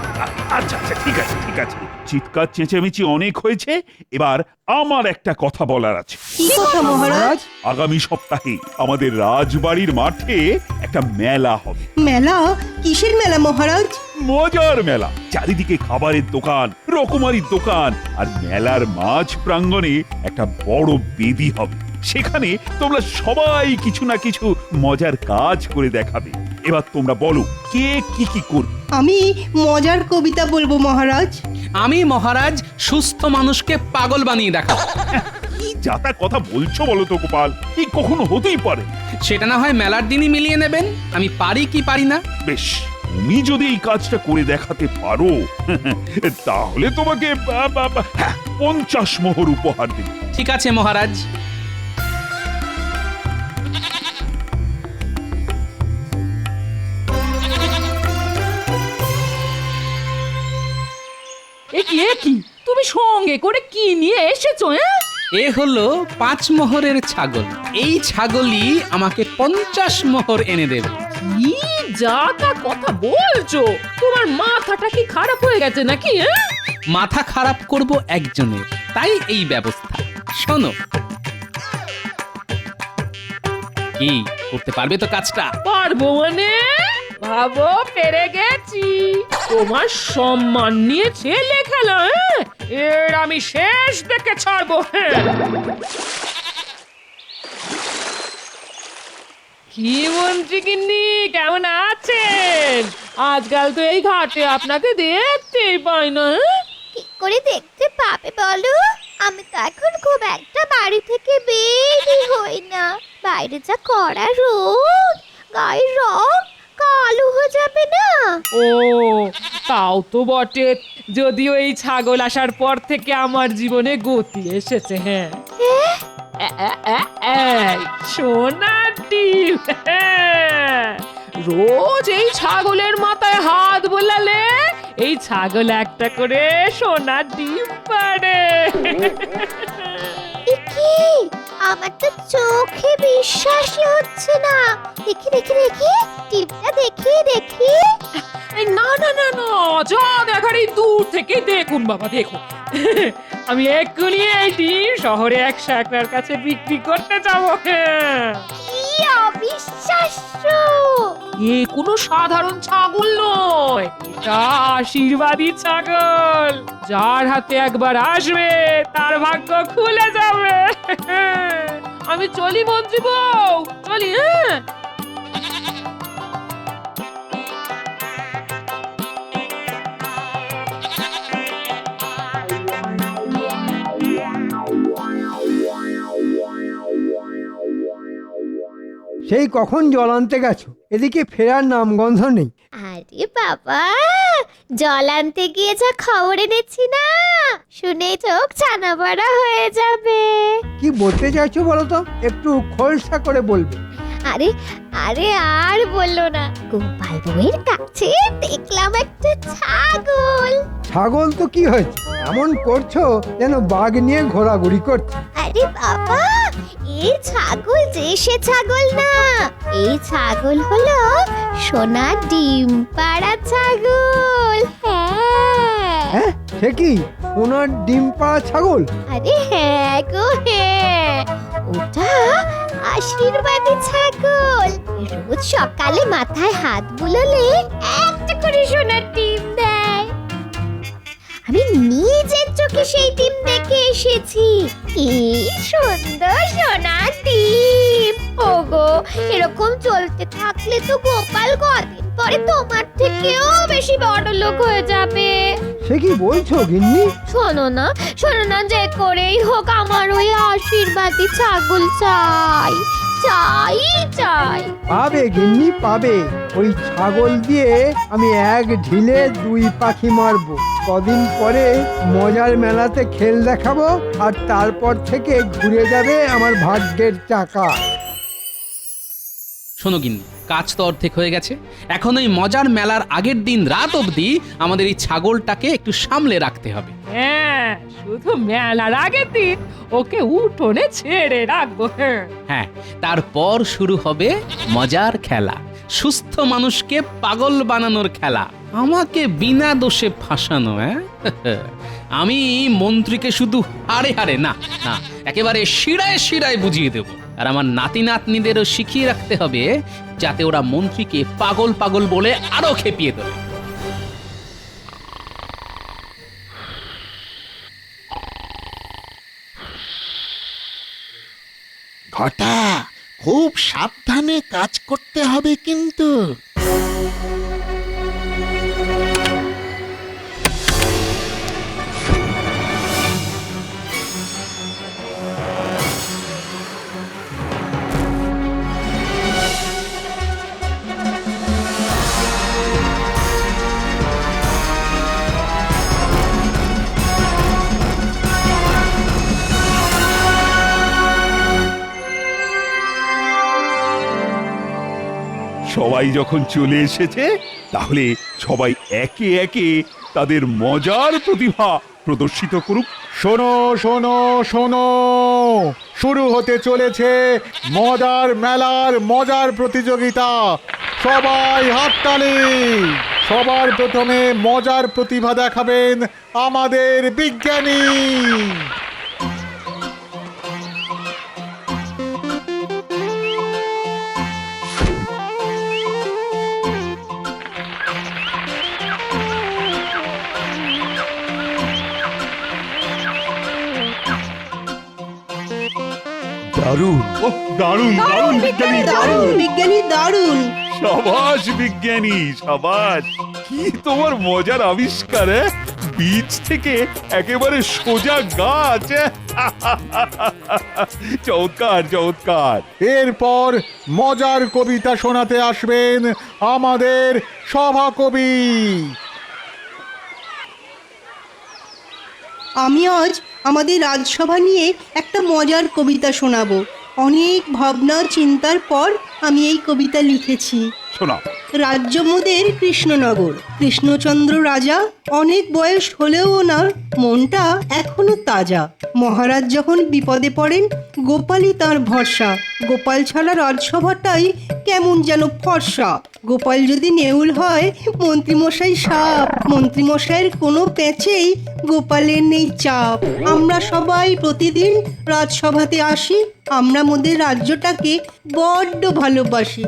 আচ্ছা আচ্ছা, ঠিক আছে ঠিক আছে, চিৎকার চেঁচেমেচি অনেক হয়েছে, এবার আমার একটা কথা বলার আছে। কি কথা মহারাজ? আগামী সপ্তাহে আমাদের রাজবাড়ির মাঠে একটা মেলা হবে। মেলা? কিসের মেলা মহারাজ? মজার মেলা, চারিদিকে খাবারের দোকান, রকমারির দোকান, আর মেলার মাঝ প্রাঙ্গণে একটা বড় বেদি হবে। সেখানে তোমরা সবাই কিছু না কিছু মজার কাজ করে দেখাবে। এবার তোমরা বলো কে কি কি করবে? আমি মজার কবিতা বলবো মহারাজ। আমি মহারাজ সুস্থ মানুষকে পাগল বানিয়ে দেখাবো। কি যাতা কথা বলছো বলো তো গোপাল, কি কখনো হতেই পারে? সেটা না হয় মেলার দিনই মিলিয়ে নেবেন, আমি পারি কি পারি না। বেশ, তুমি যদি এই কাজটা করে দেখাতে পারো তাহলে তোমাকে 50 মোহর উপহার দেব। ঠিক আছে মহারাজ। কি তুমি সঙ্গে করে কি নিয়ে এসেছো? এ হলো 5 মোহরের ছাগল, এই ছাগলই আমাকে 50 মোহর এনে দেবে। কি যা তা কথা বলছো? তোমার মাথাটা কি খারাপ হয়ে গেছে নাকি? মাথা খারাপ করব একজনের, তাই এই ব্যবস্থা। শোনো, কি করতে পারবে তো কাজটা? পারবো মানে? ভাবো পেরে গেছি। তোমার সম্মান নিয়ে ছেলে খেলা, এর আমি শেষ দেখে ছাড়বো। কি মন্ত্রী গিন্নি, কেমন আছেন? আজকাল তো এই ঘাটে আপনাকে দেখতেই পাই না। কি করে দেখতে পাবে বলো? আমি তো এখন খুব একটা বাড়ি থেকে বেরই হই না। বাইরে যা কড়া রোদ, গায়ের রং কালো হয়ে যাবে না? ও তাও তো বটে, যদিও এই ছাগল আসার পর থেকে আমার জীবনে গতি এসেছে। হ্যাঁ, সোনার ডিম। রোজ এই ছাগলের মাথায় হাত বোলালে এই ছাগল একটা করে সোনার ডিম পাড়ে। কি? আমার তো চোখে বিশ্বাসই হচ্ছে না। দেখি দেখি দেখি, টিপটা দেখি দেখি। না না না না, যা দেখার এই দূর থেকে দেখুন বাবা, দেখুন। আমি এক্ষুনি এই ডিম শহরে এক শাকরার কাছে বিক্রি করতে যাবো। কি অবিশ্বাস্য! এ কোনো সাধারণ ছাগল নয়, এটা আশীর্বাদী ছাগল। যার হাতে একবার আসবে তার ভাগ্য খুলে যাবে। আমি চলি মন্ত্রী বউ, চলি। হ্যাঁ। সেই কখন জল আনতে গেছো, এদিকে ফেরার নামগন্ধ নেই। আরে বাবা, জল আনতে গিয়ে যা খবর এনেছি না, শুনে চোখ ছানা বড়া হয়ে যাবে। কি বলতে চাইছো বলো তো, একটু খোলসা করে বলবে। আরে আরে আর বললো না, গোপাল বউয়ের কাছে দেখলাম একটা ছাগল। ছাগল তো কি হয়েছে, এমন করছো যেন বাঘ নিয়ে ঘোরাঘুরি করছে। আরে বাবা, এই ছাগল যে সে ছাগল না, এই ছাগল হলো সোনা ডিম পাড়া ছাগল। হ্যাঁ, সে কি সোনার ডিম পাড়া ছাগল? আরে হ্যাঁ গো হ্যাঁ, ওটা আশীর্বাদী ছাগল। রোজ সকালে মাথায় হাত বুলোলে একটা করে সোনার ডিম দেয়। আমি নিজের চোখে সেই ডিম দেখে এসেছি। কি সুন্দর সোনার ডিম! ওগো, এরকম চলতে থাকলে তো গোপাল কদিন পরে তোমার থেকেও বেশি বড় লোক হয়ে যাবে। সে কি বলছো গিন্নি? শোনো না, যে করেই হোক আমার ওই আশীর্বাদী ছাগল চাই চাই চাই। পাবে গিন্নি পাবে, ওই ছাগল দিয়ে আমি এক ঢিলে দুই পাখি মারবো। কদিন পরে মজার মেলাতে খেল দেখাবো, আর তারপর থেকে ঘুরে যাবে আমার ভাগ্যের চাকা। শোনো গিন্নি, কাজ তো অর্ধেক হয়ে গেছে। এখন ওই মজার মেলার আগের দিন রাত অবধি আমাদের এই ছাগলটাকে একটু সামলে রাখতে হবে। হ্যাঁ, শুধু মেলার আগের দিন ওকে উঠোনে ছেড়ে রাখবো। হ্যাঁ, তারপর শুরু হবে মজার খেলা, সুস্থ মানুষকে পাগল বানানোর খেলা, আমাকে বিনা দোষে ফাঁসানো। আমি মন্ত্রীকে শুধু হারে হারে না না, একেবারে শিরায় শিরায় বুঝিয়ে দেব। আর আমার নাতি নাতনিদেরও শিখিয়ে রাখতে হবে, যাতে ওরা মন্ত্রীকে পাগল পাগল বলে আরো খেপিয়ে দেবে। ঘটা, খুব সাবধানে কাজ করতে হবে কিন্তু। সবাই যখন চলে এসেছে, তাহলে সবাই একে একে তাদের মজার প্রতিভা প্রদর্শিত করুক। শোনো শোনো শোনো, শুরু হতে চলেছে মজার মেলার মজার প্রতিযোগিতা। সবাই হাততালি। সবার প্রথমে মজার প্রতিভা দেখাবেন আমাদের বিজ্ঞানী। দারুণ, দারুণ দারুণ বিজ্ঞানী, দারুণ বিজ্ঞানী, দারুণ। সাবাস বিজ্ঞানী, সাবাস। কি তোমার মজার আবিষ্কার! বীজ থেকে একেবারে সোজা গাছ। চমৎকার চমৎকার। এরপর মজার কবিতা শোনাতে আসবেন আমাদের সভাকবি। আমি আজ আমাদের রাজসভা নিয়ে একটা মজার কবিতা শোনাবো। অনেক ভাবনা চিন্তার পর আমি এই কবিতা লিখেছি। শোনাও। রাজ্য মোদের কৃষ্ণনগর, কৃষ্ণচন্দ্র রাজা, অনেক বয়স হলেও ওনার মনটা এখনো তাজা। মহারাজ যখন বিপদে পড়েন, গোপালই তার ভরসা। গোপাল ছাড়া রাজসভাটাই কেমন যেন ফর্সা। গোপাল যদি নেউল হয়, মন্ত্রীমশাই সাপ। মন্ত্রীমশাইয়ের কোনো প্যাচেই গোপালের নেই চাপ। আমরা সবাই প্রতিদিন রাজসভাতে আসি, আমরা মোদের রাজ্যটাকে বড্ড ভালোবাসি।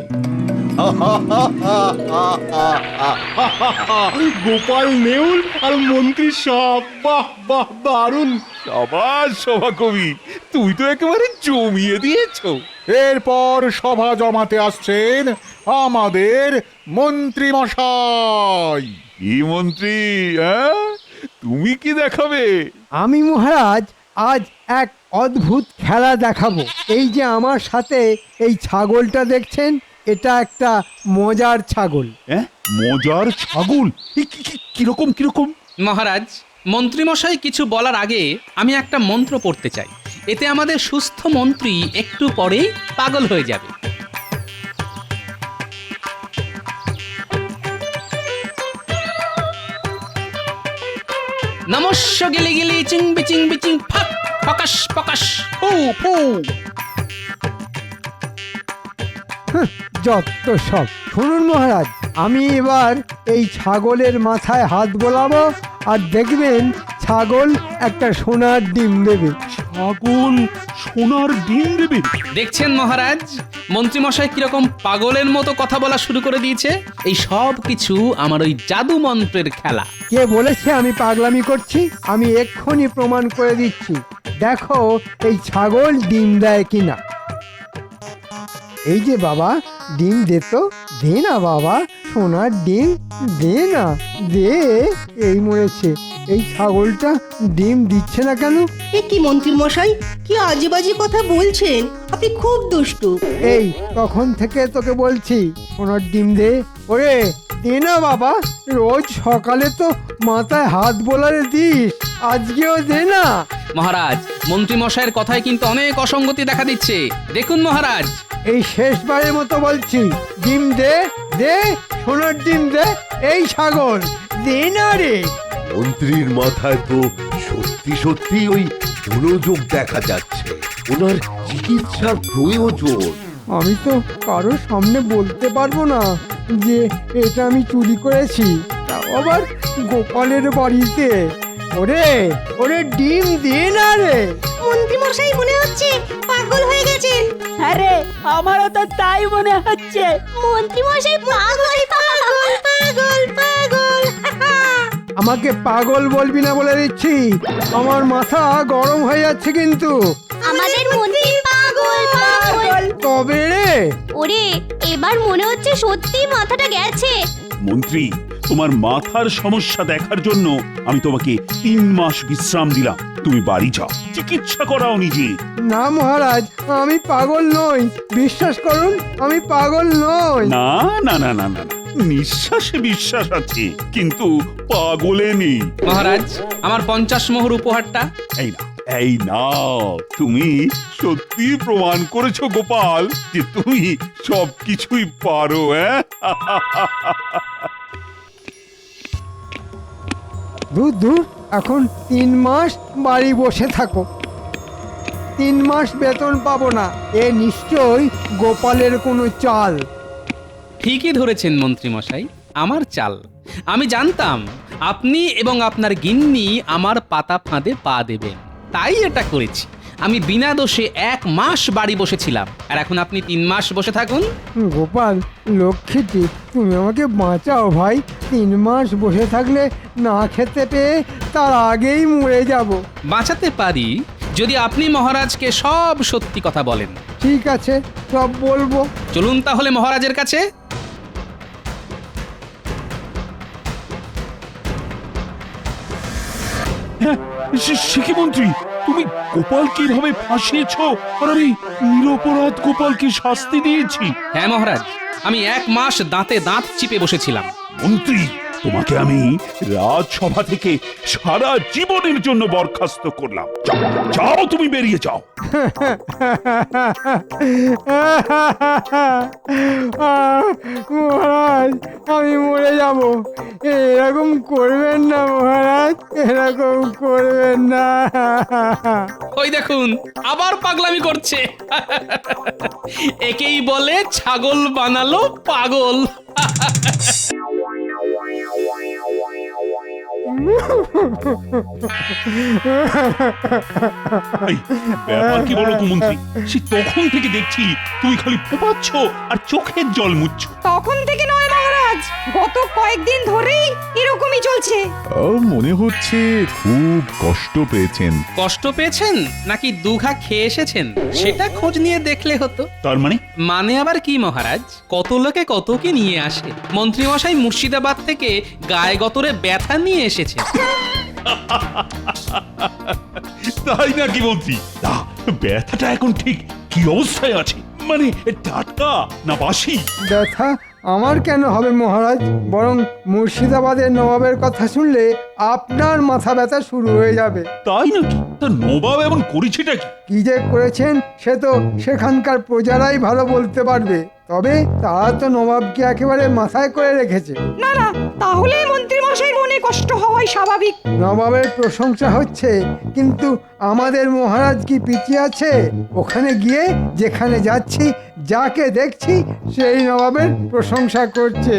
গোপাল নেউল আর মন্ত্রী সাপ, বাহ বাহ, দারুণ। সাবাস সভাকবি, তুই তো একেবারে জমিয়ে দিয়েছো। এরপর সভা জমাতে আসছেন আমাদের মন্ত্রী মশাই। কি মন্ত্রী, তুমি কি দেখাবে? আমি মহারাজ আজ এক অদ্ভুত খেলা দেখাবো। এই যে আমার সাথে এই ছাগলটা দেখছেন, এটা একটা মজার ছাগল। হ্যাঁ, মজার ছাগল? কিরকম কিরকম? মহারাজ, মন্ত্রীমশাই কিছু বলার আগে আমি একটা মন্ত্র পড়তে চাই। এতে আমাদের সুস্থ মন্ত্রী একটু পরেই পাগল হয়ে যাবে। নমস্য গিলি গিলি চিং বিচিং বিচিং ফাক ফকাশ ফকাশ ফু ফু। যত সব। শুনুন মহারাজ, আমি এবার এই ছাগলের মাথায় হাত বোলাবো আর দেখবেন ছাগল একটা সোনার ডিম দেবে। ছাগল সোনার ডিম দেবে? দেখছেন মহারাজ, মন্ত্রীমশাই কিরকম পাগলের মতো কথা বলা শুরু করে দিয়েছে। এই সব কিছু আমার ওই জাদু মন্ত্রের খেলা। কে বলেছে আমি পাগলামি করছি? আমি এক্ষুনি প্রমাণ করে দিচ্ছি। দেখো এই ছাগল ডিম দেয় কিনা। এই যে বাবা, ডিম দে তো, দে না বাবা, সোনার ডিম দে না, দে। এই মরেছে, এই ছাগলটা ডিম দিচ্ছে না কেন? এ কি মন্ত্রী মশাই, কি আজে বাজে কথা বলছেন? আপনি খুব দুষ্টু। এই তখন থেকে তোকে বলছি সোনার ডিম দে। ওরে দে না বাবা, রোজ সকালে তো মাথায় হাত বোলারে দিস, আজকেও দে না। মহারাজ, মন্ত্রীমশাইয়ের কথায় কিন্তু অনেক অসঙ্গতি দেখা দিচ্ছে। দেখুন মহারাজ, এই শেষবারের মতো বলছি, ডিম দে, দে, সোনার ডিম দে। এই ছাগল দে না রে। মন্ত্রীর মাথায় তো সত্যি সত্যি ওই মনোযোগ দেখা যাচ্ছে, ওনার চিকিৎসার প্রয়োজন। আমি তো কারোর সামনে বলতে পারবো না যে এটা আমি চুরি করেছি, তাও আবার গোপালের বাড়িতে। ওরে ওরে ডিম দে না রে। মন্ত্রী মশাই মনে হচ্ছে পাগল হয়ে গেছেন। আরে আমারও তো তাই মনে হচ্ছে। মন্ত্রী মশাই পাগল পাগল পাগল পাগল। আমাকে পাগল বলবি না বলে দিচ্ছি, আমার মাথা গরম হয়ে যাচ্ছে কিন্তু। আমাদের মন্ত্রী পাগল পাগল। তবে রে, ওরে এবার মনে হচ্ছে সত্যি মাথাটা গেছে। মন্ত্রী, তোমার মাথার সমস্যা দেখার জন্য আমি তোমাকে 3 মাস বিশ্রাম দিলাম। তুমি বাড়ি যাও, চিকিৎসা করাও নিজে। না মহারাজ, আমি পাগল নই, বিশ্বাস করুন, আমি পাগল নই। না না না না না, নিঃশ্বাসে বিশ্বাস আছে, কিন্তু পাগলে নেই। মহারাজ, আমার 50 মোহর উপহারটা। এই না, এই নাও। তুমি সত্যি প্রমাণ করেছো গোপাল যে তুমি সবকিছুই পারো। দূর দূর, এখন 3 মাস বাড়ি বসে থাকো। 3 মাস বেতন পাবো না, এ নিশ্চয়ই গোপালের কোনো চাল। ঠিকই ধরেছেন মন্ত্রীমশাই, আমার চাল। আমি জানতাম আপনি এবং আপনার গিন্নি আমার পাতা ফাঁদে পা দেবেন, তাই এটা করেছি। আমি বিনা দোষে 1 মাস বাড়ি বসেছিলাম, আর এখন আপনি 3 মাস বসে থাকুন। গোপাল লক্ষ্মীটি, তুমি আমাকে বাঁচাও ভাই। 3 মাস বসে থাকলে না খেতে পেয়ে তার আগেই মরে যাব। বাঁচাতে পারি যদি আপনি মহারাজকে সব সত্যি কথা বলেন। ঠিক আছে, সব বলবো। চলুন তাহলে মহারাজের কাছে। সে কি মন্ত্রী, তুমি গোপালকে এভাবে ফাঁসিয়েছো? আর আমি নিরপরাধ গোপালকে শাস্তি দিয়েছি? হ্যাঁ মহারাজ, আমি 1 মাস দাঁতে দাঁত চিপে বসেছিলাম। মন্ত্রী, তোমাকে আমি রাজসভা থেকে সারা জীবনের জন্য বরখাস্ত করলাম। যাও, যাও, তুমি বেরিয়ে যাও। মহারাজ, আমি মরে যাব। এরকম করবেন না মহারাজ, এরকম করবেন না। ওই দেখুন, আবার পাগলামি করছে। একেই বলে ছাগল বানালো পাগল। ব্যাপার কি বলো তো মন্ত্রী, সে তখন থেকে দেখছি তুমি খালি ফোপাচ্ছ আর চোখের জল মুছছ। তখন থেকে নয় মহারাজ, গত কয়েকদিন ধরেই এরকমই চলছে। মনে হচ্ছে খুব কষ্ট পেয়েছেন। কষ্ট পেয়েছেন নাকি দুঘা খেয়ে এসেছেন সেটা খোঁজ নিয়ে দেখলে হতো। তার মানে? মানে আবার কি মহারাজ, কত লোকে কত কি নিয়ে আসে। মন্ত্রীমশাই মুর্শিদাবাদ থেকে গায়ে গতরে ব্যথা নিয়ে এসেছে। তাই নাকি মন্ত্রী? তা ব্যথাটা এখন ঠিক কি অবস্থায় আছে? মানে টাটকা না বাসি? ব্যথা আমার কেন হবে মহারাজ, বরং মুর্শিদাবাদের নবাবের কথা শুনলে আপনার মাথা ব্যথা শুরু হয়ে যাবে। তাই নাকি? তা নবাব এমন করেছেটা কি? কি যে করেছেন সে তো সেখানকার প্রজারাই ভালো বলতে পারবে। তবে তারা তো নবাবকে একেবারে মাথায় করে রেখেছে। না না, তাহলে মন্ত্রী মশাই মনে কষ্ট হওয়াই স্বাভাবিক। নবাবের প্রশংসা হচ্ছে, কিন্তু আমাদের মহারাজ কি পিছিয়ে আছে? ওখানে গিয়ে যেখানে যাচ্ছি, যাকে দেখছি সেই নবাবের প্রশংসা করছে।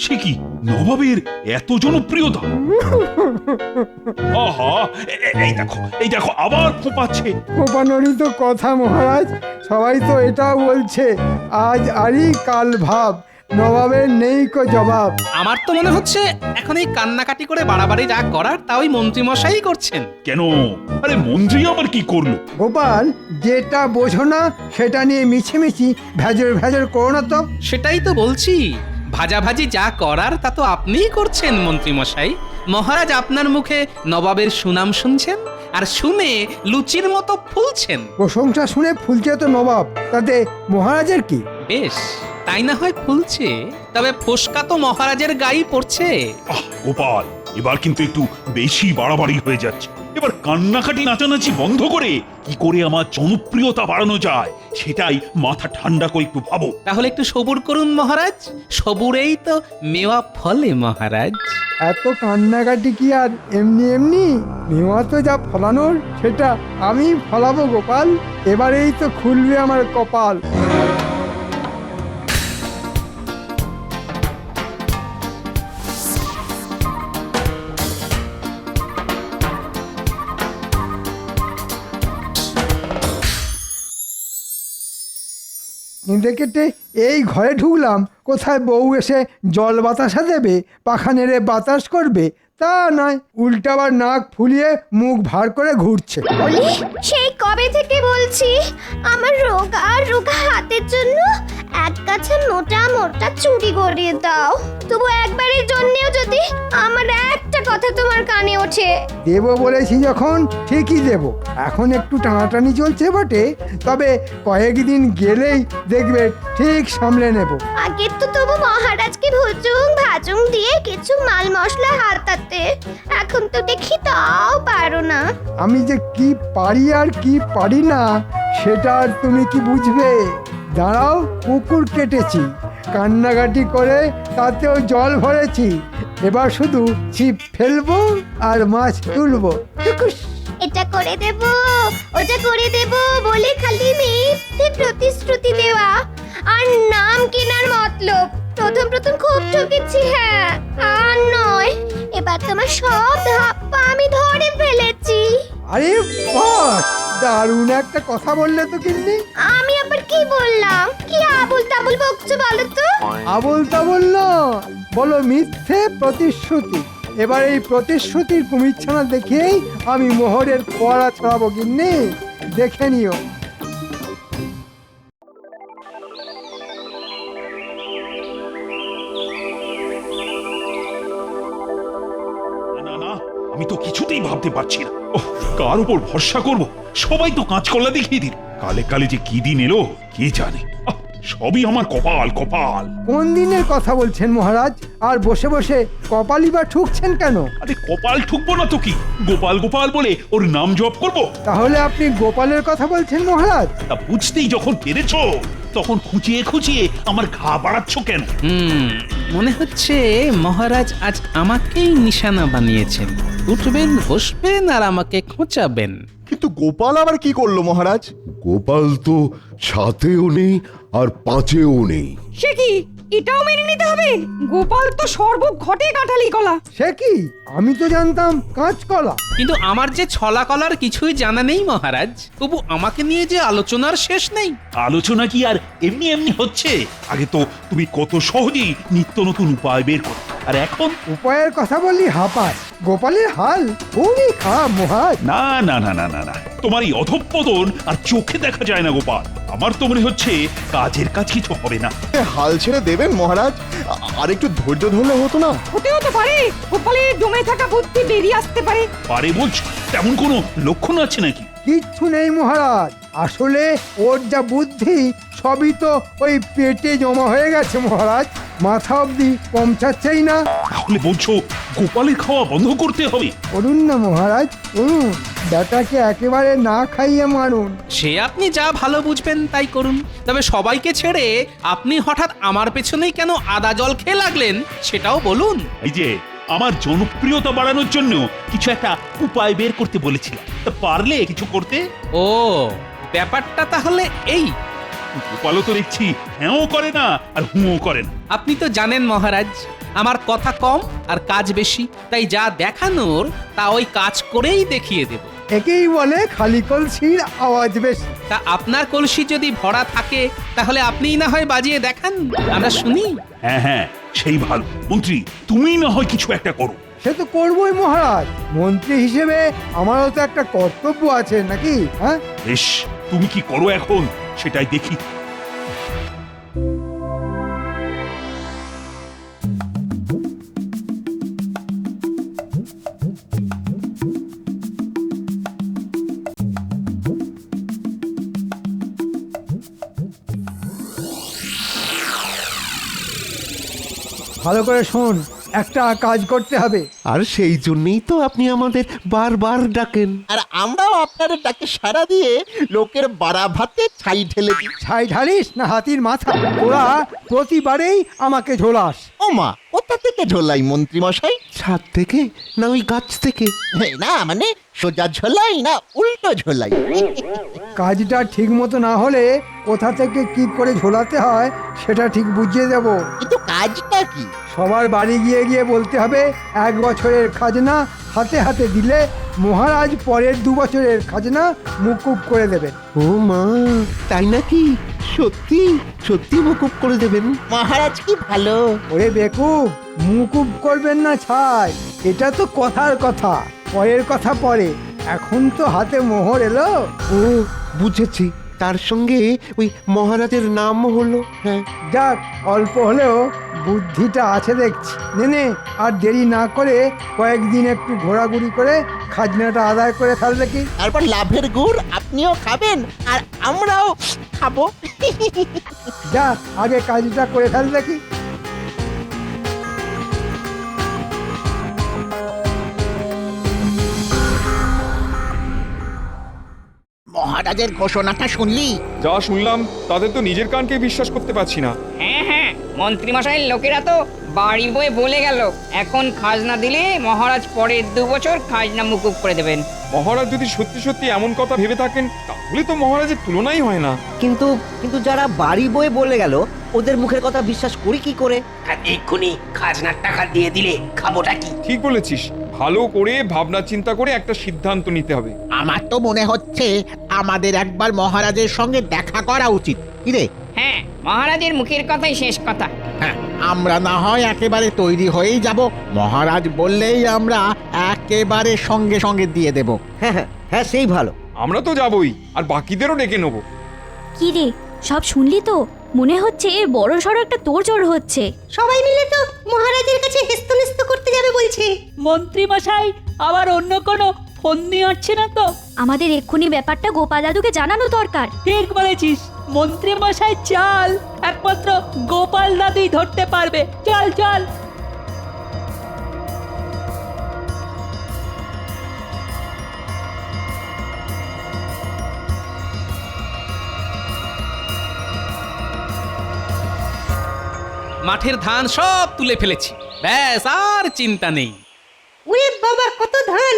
সে কি নবাবের এত জনপ্রিয়তা? আহা, এই দেখো আবার ফোঁপাচ্ছে। ফোঁপানোরই তো কথা মহারাজ, সবাই তো এটাও বলছে আজ আরি কাল ভাব, নবাবের নেই কো জবাব। আমার তো মনে হচ্ছে এখন এই কান্নাকাটি করে বাড়াবাড়ি যা করার তা ওই মন্ত্রী মশাই করছেন। কেন? আরে মন্ত্রী আবার কি করলো? গোপাল, যেটা বোঝো না সেটা নিয়ে মিছিমিছি ভেজর ভেজর করো না তো। সেটাই তো বলছি, ভাজাভাজি যা করার তা তো আপনিই করছেন মন্ত্রী মশাই। মহারাজ আপনার মুখে নবাবের সুনাম শুনছেন আর শুনে লুচির মতো ফুলছেন। প্রশংসা শুনে ফুলছে তো নবাব, তাতে মহারাজের কি? বেশ, তাই না হয় ফুলছে, তবে ফোসকা তো মহারাজের গায়ে পড়ছে। গোপাল, এবার কিন্তু একটু বেশি বাড়াবাড়ি হয়ে যাচ্ছে। এবার কান্নাকাটি নাচানাচি বন্ধ করে কি করে আমার জনপ্রিয়তা বাড়ানো যায় সেটাই মাথা ঠান্ডা করে একটু ভাবো। তাহলে একটু সবুর করুন মহারাজ, সবুরেই তো মেওয়া ফলে মহারাজ। এত কান্নাকাটি কি আর এমনি এমনি? মেওয়া তো যা ফলানোর সেটা আমি ফলাবো গোপাল, এবারেই তো খুলবে আমার কপাল। কেটে এই ঘরে ঢুকলাম, কোথায় বউ এসে জল বাতাসা দেবে, পাখা নেড়ে বাতাস করবে, তা নয়, উল্টাবার নাক ফুলিয়ে মুখ ভার করে ঘুরছে। বলি, সেই কবে থেকে বলছি আমার রোগা রোগা হাতের জন্য এক গাছে মোটা মোটা চুড়ি গড়িয়ে দাও। তবু একবারের জন্যেও যদি আমার একটা কথা তোমার কানে ওঠে। দেব বলেছি যখন ঠিকই দেব। এখন একটু টানাটানি চলছে বটে, তবে কয়েকদিন গেলেই দেখবে ঠিক সামলে নেব। আগে তো তবু মহারাজকে ভুজুং ভাজুং দিয়ে কিছু মাল মশলা হাতাতে, এখন তো দেখি তাও পারো না। আমি যে কি পারি আর কি পারি না সেটা আর তুমি কি বুঝবে? দাঁড়াও, পুকুর কেটেছি, কান্নাকাটি করে তাতেও জল ভরেছি, এবার শুধু ছিপ ফেলবো আর মাছ তুলবো। এটা করে দেব, ওটা করে দেব বলে খালি মিথ্যে প্রতিশ্রুতি দেওয়া আর নাম কেনার মতলব। প্রথম প্রথম খুব ঠকেছি, হ্যাঁ, আর নয়, এবার তোমার সব ধাপ্পা আমি ধরে ফেলেছি। আরে বাস, দারুণ একটা কথা বললে তো কিন্নি। আমি আবার কি বললাম? কি আবুল তাবুল বকছো বলো তো? আবুল তাবুল না, বলো মিথ্যে প্রতিশ্রুতি। এবার এই প্রতিশ্রুতির কুমিরছানা দেখেই আমি মোহরের পড়া ছড়াবো কিন্নি, দেখে নিও। না না, আমি তো কিছুতেই ভাবতে পারছি না। ওহ, কার উপর ভরসা করব? সবাই তো কাঁচকলা দেখিয়ে দিল। কালে কালে যে কি দিন এলো কে জানে। সবই আমার কপাল কপাল। কোন দিনের কথা বলছেন মহারাজ? আর বসে বসে কপালই বা ঠুকছেন কেন? আরে কপাল ঠুকবো না তো কি, গোপাল গোপাল বলে ওর নাম জপ করব। তাহলে আপনি গোপালের কথা বলছেন মহারাজ? তা বুঝতেই যখন পেরেছো তখন খুঁচিয়ে খুঁচিয়ে আমার ঘা বাড়াচ্ছ কেন? মনে হচ্ছে মহারাজ আজ আমাকেই নিশানা বানিয়েছেন। উঠবেন, বসবেন আর আমাকে খোঁচাবেন। কিন্তু গোপাল আবার কি করলো মহারাজ? গোপাল তো সাতেও নেই আর পাঁচেও নেই। সে কি, এটাও মেনে নিতে হবে? গোপাল তো সর্বঘটে কাঁঠালি কলা। সে কি, আমি তো জানতাম কাঁচকলা। কিন্তু আমার যে ছলা কলার কিছুই জানা নেই মহারাজ, তবু আমাকে নিয়ে যে আলোচনার শেষ নেই। আলোচনা কি আর এমনি এমনি হচ্ছে? আগে তো তুমি কত সহজেই নিত্য নতুন উপায় বের করো, আর এখন উপায়ের কথা বললি হাঁপায়। গোপালের হাল খুবই খারাপ মহারাজ। না না না না না না, তোমার এই অধঃপতন আর চোখে দেখা যায় না গোপাল। আমার তো মনে হচ্ছে কাজের কাজ কিছু হবে না। হাল ছেড়ে দেবেন মহারাজ? আর একটু ধৈর্য ধরলে হতো না? হতেও তো পারে গোপালের জমে থাকা বুদ্ধি বেরিয়ে আসতে পারে। পারে বলছো? তেমন কোনো লক্ষণ আছে নাকি? কিচ্ছু নেই মহারাজ, আসলে ওর যা বুদ্ধি সবই তো ওই পেটে জমা হয়ে গেছে মহারাজ, মাথা অবধি পৌঁছাচ্ছেই না। তাহলে বলছো গোপালের খাওয়া বন্ধ করতে হবে? করুন না মহারাজ, করুন, বেটাকে একেবারে না খাইয়ে মারুন। সে আপনি যা ভালো বুঝবেন তাই করুন, তবে সবাইকে ছেড়ে আপনি হঠাৎ আমার পেছনেই কেন আদা জল খেয়ে লাগলেন সেটাও বলুন। এই যে আমার জনপ্রিয়তা বাড়ানোর জন্য কিছু একটা উপায় বের করতে বলেছিলাম, তা পারলে কিছু করতে? ও, ব্যাপারটা তাহলে এই। গোপালও তো দেখছি হ্যাঁও করে না আর হুঁও করে না। আপনি তো জানেন মহারাজ, আমার কথা কম আর কাজ বেশি, তাই যা দেখানোর তা ওই কাজ করেই দেখিয়ে দেব। একেই বলে খালি কলসির আওয়াজ বেশি। তা আপনার কলসি যদি ভরা থাকে তাহলে আপনিই না হয় বাজিয়ে দেখান, আমরা শুনি। হ্যাঁ হ্যাঁ, সেই ভালো। মন্ত্রী, তুমি না হয় কিছু একটা করো। সে তো করবোই মহারাজ, মন্ত্রী হিসেবে আমারও তো একটা কর্তব্য আছে নাকি? হ্যাঁ, বেশ, তুমি কি করো এখন সেটাই দেখি। ভালো করে শোন, একটা কাজ করতে হবে। আর সেই জন্যই তো আপনি আমাদের বারবার ডাকেন। আর আমরাও আপনার ডাকে সাড়া দিয়ে লোকের বাড়া ভাতে ছাই ঢেলে দিই। ছাই ঢালিস না হাতির মাথা? ওরা প্রতিবারেই আমাকে ঝোলাস। ও মা, কোথা থেকে ঝোলাই মন্ত্রী মশাই? ছাদ থেকে না ওই গাছ থেকে? না মানে সোজা ঝোলাই না উল্টো ঝোলাই? কাজটা ঠিক মতো না হলে কোথা থেকে কি করে ঝোলাতে হয় সেটা ঠিক বুঝিয়ে দেব। কিন্তু কাজটা কি? সবার বাড়ি গিয়ে গিয়ে বলতে হবে 1 বছরের খাজনা হাতে হাতে দিলে মহারাজ পরের 2 বছরের খাজনা মুকুব করে দেবেন। ও মা, তাই নাকি? সত্যি সত্যি মুকুব করে দেবেন? মহারাজ কি ভালো। ওরে বেকুব, মুকুব করবেন না ছাই, এটা তো কথার কথা, পরের কথা পরে, এখন তো হাতে মোহর এলো। ও বুঝেছি, তার সঙ্গে ওই মহারাজের নাম হলো। হ্যাঁ, যাক, অল্প হলেও বুদ্ধিটা আছে দেখছি। নে, আর দেরি না করে কয়েকদিন একটু ঘোরাঘুরি করে খাজনাটা আদায় করে ফেললে কি? তারপর লাভের গুড় আপনিও খাবেন আর আমরাও খাবো। যা, আগে কাজটা করে ফেললে কি? মহারাজের ঘোষণাটা শুনলি? যা শুনলাম তাদের তো নিজের কানকে বিশ্বাস করতে পারছি না। হ্যাঁ হ্যাঁ, মন্ত্রীমশাইয়ের লোকেরা তো বাড়ি বয়ে বলে গেল এখন খাজনা দিলে মহারাজ পরের 2 বছর খাজনা মুকুব করে দেবেন। মহারাজ যদি সত্যি সত্যি এমন কথা ভেবে থাকেন তাহলে তো মহারাজের তুলনাই হয় না। কিন্তু কিন্তু যারা বাড়ি বয়ে বলে গেল ওদের মুখের কথা বিশ্বাস করি কি করে? আর এক্ষুনি খাজনার টাকা দিয়ে দিলে খাবোটা কি? ঠিক বলেছিস, ভালো করে ভাবনা চিন্তা করে একটা সিদ্ধান্ত নিতে হবে। আমার তো মনে হচ্ছে আমাদের একবার মহারাজের সঙ্গে দেখা করা উচিত। কি রে? হ্যাঁ, মহারাজের মুখের কথাই শেষ কথা। হ্যাঁ, আমরা না হয় একেবারে তৈরি হয়েই যাব, মহারাজ বললেই আমরা একেবারে সঙ্গে সঙ্গে দিয়ে দেব। হ্যাঁ হ্যাঁ হ্যাঁ, সেই ভালো। আমরা তো যাবই, আর বাকিদেরও ডেকে নেবো। কি রে, সব শুনলি তো? মনে হচ্ছে বড় সড়ো একটা তোড়জোড় হচ্ছে। সবাই মিলে তো মহারাজের কাছে হেস্তনেস্ত করতে যাবে বলছে। মন্ত্রী মশাই আবার অন্য কোনো ফন্দি আঁটছে না তো? আমাদের এক্ষুনি ব্যাপারটা গোপাল দাদুকে জানানো দরকার। ঠিক বলেছিস, মন্ত্রী মশাই চাল একমাত্র গোপাল দাদুই ধরতে পারবে। চল চল। মাঠের ধান সব তুলে ফেলেছি, ব্যাস আর চিন্তা নেই। ওরে বাবা, কত ধান!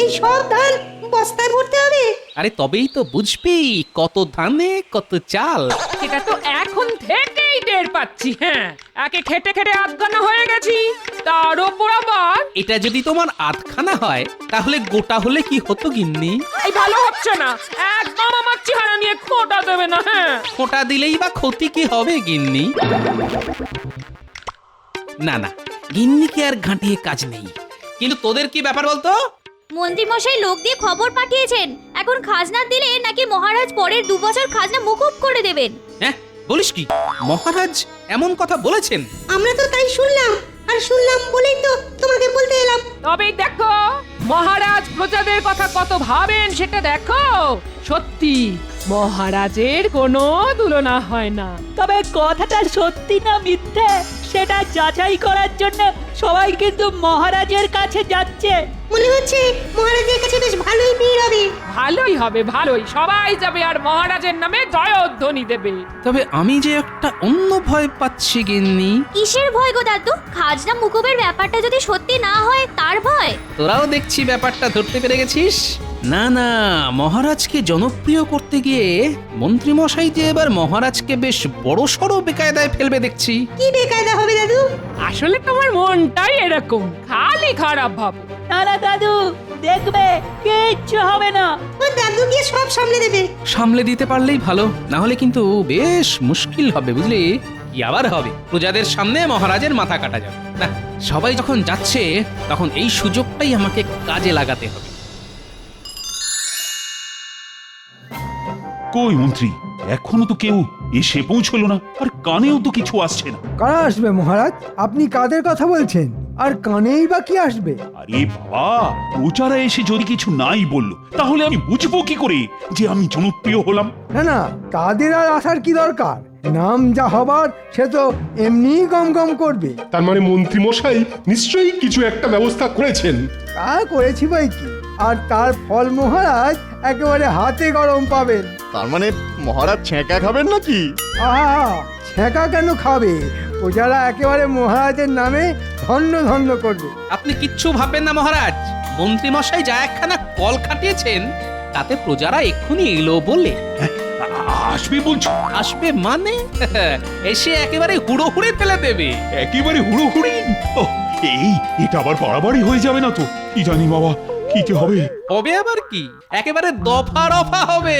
এই সব ধান বস্তায় ভরতে হবে? আরে তবেই তো বুঝবি কত ধানে কত চাল। সেটা তো এখন থেকেই টের পাচ্ছি। হ্যাঁ, একে খেটে খেটে আধখানা হয়ে গেছি, তার ওপর আবার এটা যদি তোমার আধখানা হয় তাহলে গোটা হলে কি হতো গিন্নি? এই ভালো হচ্ছে না, একদম আমার চেহারা নিয়ে খোঁটা দেবে না। হ্যাঁ, খোঁটা দিলেই বা ক্ষতি কি হবে গিন্নি? না না, গিন্নিকে আর ঘাঁটিয়ে কাজ নেই। কিন্তু তোদের কি ব্যাপার বলতো? মন্ত্রীমশাই লোক দিয়ে খবর পাঠিয়েছেন এখন খাজনা দিলে নাকি মহারাজ পরের 2 বছর খাজনা মুকুব করে দেবেন। হ্যাঁ বলিস কি মহারাজ এমন কথা বলেছেন? আমরা তো তাই শুনলাম, আর শুনলাম বলেই তো তোমাকে বলতে এলাম। তবে দেখো মহারাজ প্রজাদের কথা কত ভাবেন সেটা দেখো। সত্যি মহারাজের কোনো তুলনা হয় না। তবে কথাটা সত্যি না মিথ্যে সেটা যাচাই করার জন্য সবাই কিন্তু মহারাজের কাছে যাচ্ছে। মনে হচ্ছে মহারাজের কাছে বেশ ভালোই ভিড় হবে। ভালোই হবে, ভালোই, সবাই যাবে আর মহারাজের নামে জয়ধ্বনি দেবে। তবে আমি যে একটা অন্য ভয় পাচ্ছি গিন্নি। কিসের ভয় গো দাদু? খাজনা মুকুবের ব্যাপারটা যদি সত্যি না হয় তার ভয়? তোরাও দেখছি ব্যাপারটা ধরতে পেরে গেছিস। না না, মহারাজকে জনপ্রিয় করতে গিয়ে মন্ত্রীমশাই যে এবার মহারাজকে বেশ বড়সড় বেকায়দায় ফেলবে দেখছি। কি বেকায়দা হবে দাদু? আসলে তোমার মনটাই এরকম, খালি খারাপ ভাব। না না দাদু, দেখবে কিচ্ছু হবে না। দাদু গিয়ে সব সামলে দেবে। সামলে দিতে পারলেই ভালো, না হলে কিন্তু বেশ মুশকিল হবে বুঝলি। কি আবার হবে, প্রজাদের সামনে মহারাজের মাথা কাটা যাবে না। সবাই যখন যাচ্ছে তখন এই সুযোগটাই আমাকে কাজে লাগাতে হবে। কই মন্ত্রী, এখনো তো কেউ এসে পৌঁছলো না, আর কানেও তো কিছু আসছে না। কারা আসবে মহারাজ? আপনি কাদের কথা বলছেন? আর কানেই বা কি আসবে? আরে বাবা, প্রচারা এসে যদি কিছু নাই বললো তাহলে আমি বুঝবো কি করে যে আমি জনপ্রিয় হলাম? না না, তাদের আর আসার কি দরকার? নাম যা হবার সে তো এমনিই গম গম করবে। তার মানে মন্ত্রী মশাই নিশ্চয়ই কিছু একটা ব্যবস্থা করেছেন। তা করেছি বই কি, আর তার ফল মহারাজ একেবারে হাতে গরম পাবেন। তার মানে মহারাজ ছ্যাঁকা খাবেন নাকি? আহা, ছ্যাঁকা কেন খাবে? প্রজারা একেবারে মহারাজের নামে ধন্য ধন্য করবে। আপনি কিচ্ছু ভাববেন না মহারাজ, মন্ত্রীমশাই যা একখানা কল খাটিয়েছেন তাতে প্রজারা এক্ষুনি এলো বলে। আসবে বলছো? আসবে মানে এসে একেবারে হুড়োহুড়ি ফেলে দেবে। একেবারে হুড়োহুড়ি? এটা আবার বাড়াবাড়ি হয়ে যাবে না তো? কি জানি বাবা, কি যে হবে। হবে আবার কি, একেবারে দফা রফা হবে।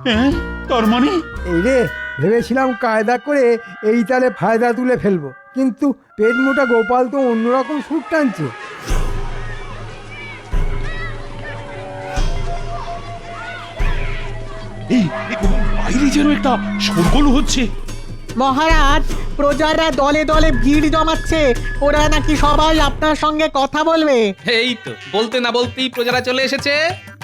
হ্যাঁ, তার মানে? এই রে, ভেবেছিলাম কায়দা করে এই তালে ফায়দা তুলে ফেলবো, কিন্তু পেট মোটা গোপাল তো অন্যরকম সুর টানছে। এই বাইরে যেন একটা শোরগোল হচ্ছে। মহারাজ, প্রজারা দলে দলে ভিড় জমাচ্ছে, ওরা নাকি সবাই আপনার সঙ্গে কথা বলবে। এই তো বলতে না বলতেই প্রজারা চলে এসেছে।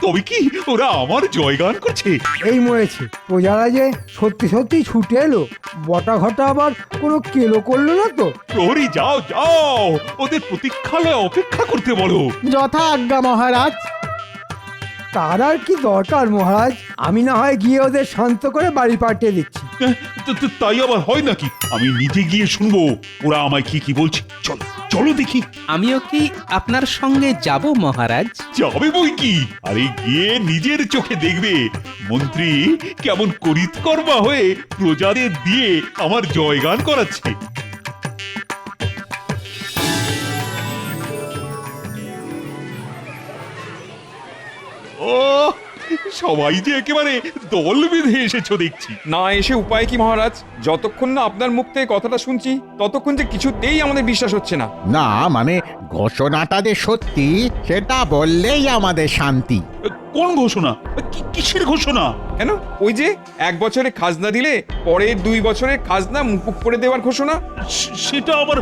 তবে কি ওরা আমার জয়গান করছে? এই মরেছে, প্রজারা যে সত্যি সত্যি ছুটে এলো। বটা ঘটা আবার কোনো কেলো করলো না তো? প্রহরী যাও যাও, ওদের প্রতীক্ষালয়ে অপেক্ষা করতে বলো। যথা আজ্ঞা মহারাজ। তার আর কি দরকার মহারাজ, আমি না হয় গিয়ে ওদের শান্ত করে বাড়ি পাঠিয়ে দিচ্ছি। তাই আবার হয় নাকি? আমি নিজে গিয়ে শুনবো ওরা আমায় কি কি বলছে। চলো চলো দেখি। আমিও কি আপনার সঙ্গে যাব মহারাজ? যাবে বই কি, আরে গিয়ে নিজের চোখে দেখবে মন্ত্রী কেমন করিতকর্মা হয়ে প্রজাদের দিয়ে আমার জয়গান করাচ্ছে। ও, সবাই যে একেবারে দল বেঁধে এসেছো দেখছি। না এসে উপায় কি মহারাজ? যতক্ষণ না আপনার মুখ থেকে কথাটা শুনছি ততক্ষণ যে কিছুতেই আমাদের বিশ্বাস হচ্ছে না। না মানে ঘোষণাটা যে সত্যি সেটা বললেই আমাদের শান্তি। কোন ঘোষণা? কিসের ঘোষণা? কেন, ওই যে 1 বছরে খাজনা দিলে পরের 2 বছরের খাজনা মুকুব করে দেওয়ার ঘোষণা। সেটা আবার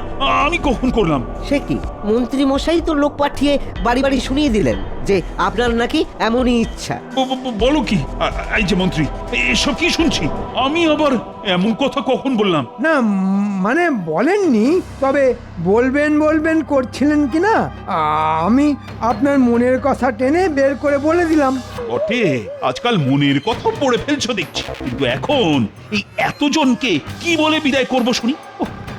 আমি কখন করলাম? সে কি, মন্ত্রী মশাই তো লোক পাঠিয়ে বাড়ি বাড়ি শুনিয়ে দিলেন যে আপনার নাকি এমনই ইচ্ছা। বলো কি? এই যে মন্ত্রী, এসব কি শুনছি? আমি আবার এমন কথা কখন বললাম? না মানে বলেননি, তবে বলবেন বলবেন করছিলেন কি না, আমি আপনার মনের কথা টেনে বের করে বলে দিলাম। বটে, আজকাল মনের কথা পড়ে ফেলছো দেখছি, কিন্তু এখন এই এতজনকে কি বলে বিদায় করব শুনি?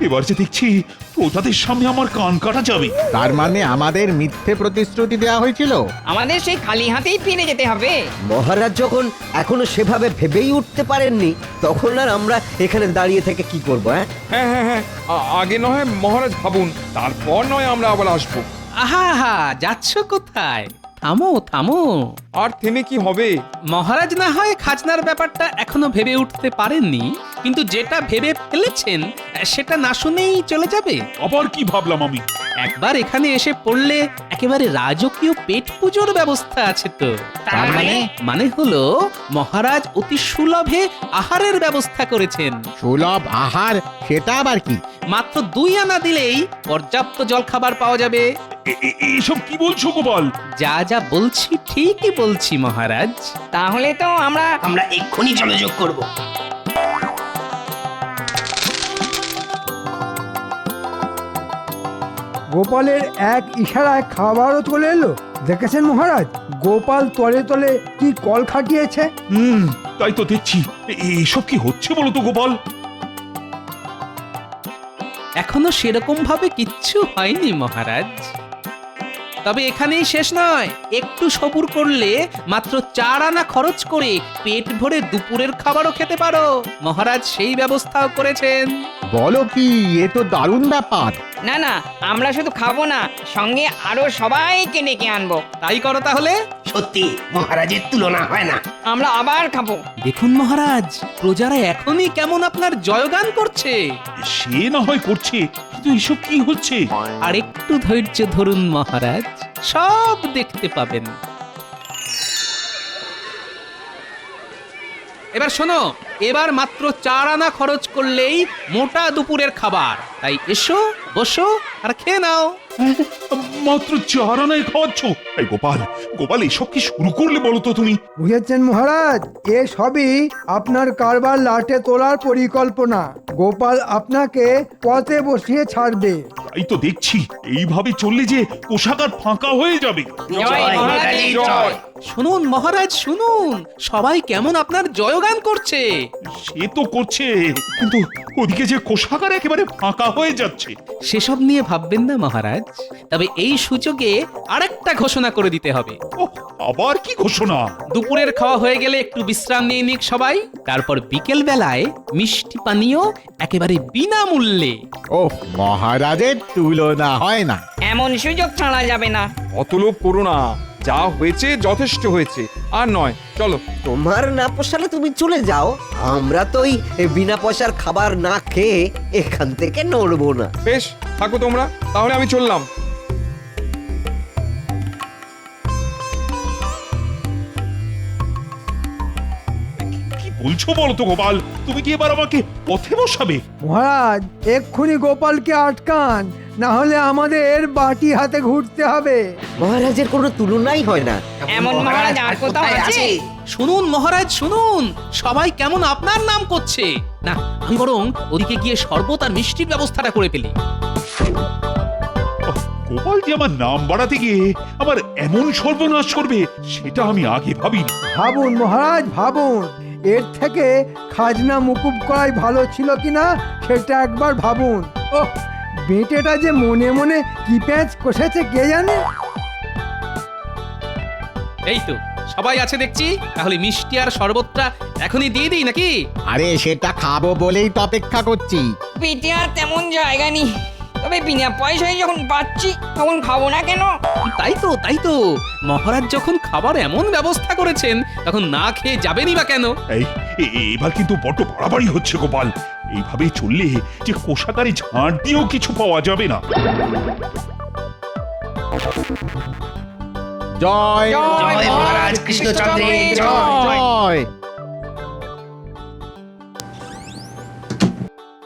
এবার যে দেখছি প্রজাদের সামনে আমার কান কাটা যাবে। তার মানে আমাদের মিথ্যে প্রতিশ্রুতি দেওয়া হয়েছিল, আমাদের সেই খালি হাতেই ফিরে যেতে হবে। মহারাজ যখন এখনো সেভাবে ভেবেই উঠতে পারেননি, তখন আর আমরা এখানে দাঁড়িয়ে থেকে কি করবো? হ্যাঁ হ্যাঁ হ্যাঁ, আগে নয় মহারাজ ভাবুন, তারপর নয় আমরা আবার আসবো। আহা হা, যাচ্ছ কোথায়? থামো থামো। আর থেমে কি হবে? মহারাজ না হয় খাজনার ব্যাপারটা এখনো ভেবে উঠতে পারেননি, কিন্তু যেটা ভেবে ফেলেছেন সেটা না শুনেই চলে যাবে। আবার কি ভাবলাম আমি? একবার এখানে এসে পড়লে একেবারে রাজকীয় পেট পুজোর ব্যবস্থা আছে তো। তার মানে? মানে হলো মহারাজ অতি সুলভে আহারের ব্যবস্থা করেছেন। সুলভ আহার সেটা আবার কি? মাত্র 2 আনা দিলেই পর্যাপ্ত জলখাবার পাওয়া যাবে। এসব কি বলছো গোপাল? যা যা বলছি ঠিকই বলছি মহারাজ। তাহলে তো আমরা এক্ষুনি যোগাযোগ করব। গোপালের এক ইশারায় খাবারও চলে এলো। দেখেছেন মহারাজ, গোপাল তলে তলে কি কল খাটিয়েছে। তাই তো দেখছি। এসব কি হচ্ছে বলো তো গোপাল? এখনো সেরকম ভাবে কিচ্ছু হয়নি মহারাজ। তবে এখানেই শেষ নয়, একটু সবুর করলে মাত্র 4 আনা খরচ করে পেট ভরে দুপুরের খাবারও খেতে পারো। মহারাজ সেই ব্যবস্থাও করেছেন। বলো কি, এ তো দারুণ ব্যাপার। না না, আমরা শুধু খাবো না, সঙ্গে আরো সবাইকে ডেকে আনবো। তাই করো তাহলে। সত্যি মহারাজের তুলনা হয় না। আমরা আবার খাবো। দেখুন মহারাজ, প্রজারা এখনই কেমন আপনার জয়গান করছে। সে না হয় করছে, কিন্তু এসব কি হচ্ছে? আর একটু ধৈর্য ধরুন মহারাজ, সব দেখতে পাবেন। এবার শোনো, এবার মাত্র 4 আনা খরচ করলেই মোটা দুপুরের খাবার। তাই এসো, বসো আর খেয়ে নাও। মাত্র 4 আনায় খাওয়াচ্ছ? এই গোপাল, গোপাল এসব কি শুরু করলে বলো তো তুমি? বুঝেছেন মহারাজ, এ সবই আপনার কারবার লাটে তোলার পরিকল্পনা। গোপাল আপনাকে পথে বসিয়ে ছাড়বে। তাই তো দেখছি, এইভাবে চললে যে কোষাগার ফাঁকা হয়ে যাবে। শুনুন মহারাজ, শুনুন, সবাই কেমন আপনার জয়গান করছে। সে তো করছে, কিন্তু ওদিকে যে কোষাগার একেবারে ফাঁকা হয়ে যাচ্ছে। সেসব নিয়ে ভাববেন না মহারাজ, তবে এই সুযোগে আরেকটা ঘোষণা করে দিতে হবে। আবার কি ঘোষণা? দুপুরের খাওয়া হয়ে গেলে একটু বিশ্রাম নিয়ে নিক সবাই, তারপর বিকেল বেলায় মিষ্টি পানীয় একেবারে বিনামূল্যে। ওহ, মহারাজের তুলনা হয় না। এমন সুযোগ ছাড়া যাবে না। অত লোভ করো না, যা হয়েছে যথেষ্ট হয়েছে, আর নয়। চলো। তোমার না পোষালে তুমি চলে যাও, আমরা তো ওই বিনা পয়সার খাবার না খেয়ে এখান থেকে নড়বো না। বেশ, থাকো তোমরা, তাহলে আমি চললাম। বলছো বলো তো গোপাল, তুমি কি এবার আমাকে পথে বসাবে? মহারাজ, এক্ষুনি গোপালকে আটকান, না হলে আমাদের বাটি হাতে ঘুরতে হবে। মহারাজের কোনো তুলনাই হয় না। এমন মহারাজ আর কোথাও আছে? শুনুন মহারাজ, শুনুন, সবাই কেমন আপনার নাম করছে। না, আমি বরং ওদিকে গিয়ে শরবত আর মিষ্টির ব্যবস্থাটা করে ফেলি। গোপাল যে আমার নাম বাড়াতে গিয়ে আমার এমন সর্বনাশ করবে, সেটা আমি আগে ভাবিনি। ভাবুন মহারাজ, ভাবুন, এর থেকে খাজনা মুকুব করাই ভালো ছিল কিনা সেটা একবার ভাবুন। ওহ, বেটেটা যে মনে মনে কি প্যাঁচ কষেছে কে জানে। এই তো সবাই আছে দেখছি, তাহলে মিষ্টি আর শরবতটা এখনই দিয়ে দিই নাকি? আরে সেটা খাবো বলেই তো অপেক্ষা করছি। পেটে আর তেমন জায়গা নেই, তবে বিনা পয়সায় যখন পাচ্ছি তখন খাবো না কেন? তাই তো মহারাজ যখন খাবার এমন ব্যবস্থা করেছেন, তখন না খেয়ে যাবেনই বা কেন? এবার কিন্তু বড্ড বাড়াবাড়ি হচ্ছে গোপাল। এইভাবে চললে যে কোষাগারে ঝাড় দিয়েও কিছু পাওয়া যাবে না। জয় জয় মহারাজ কৃষ্ণচন্দ্রের জয়।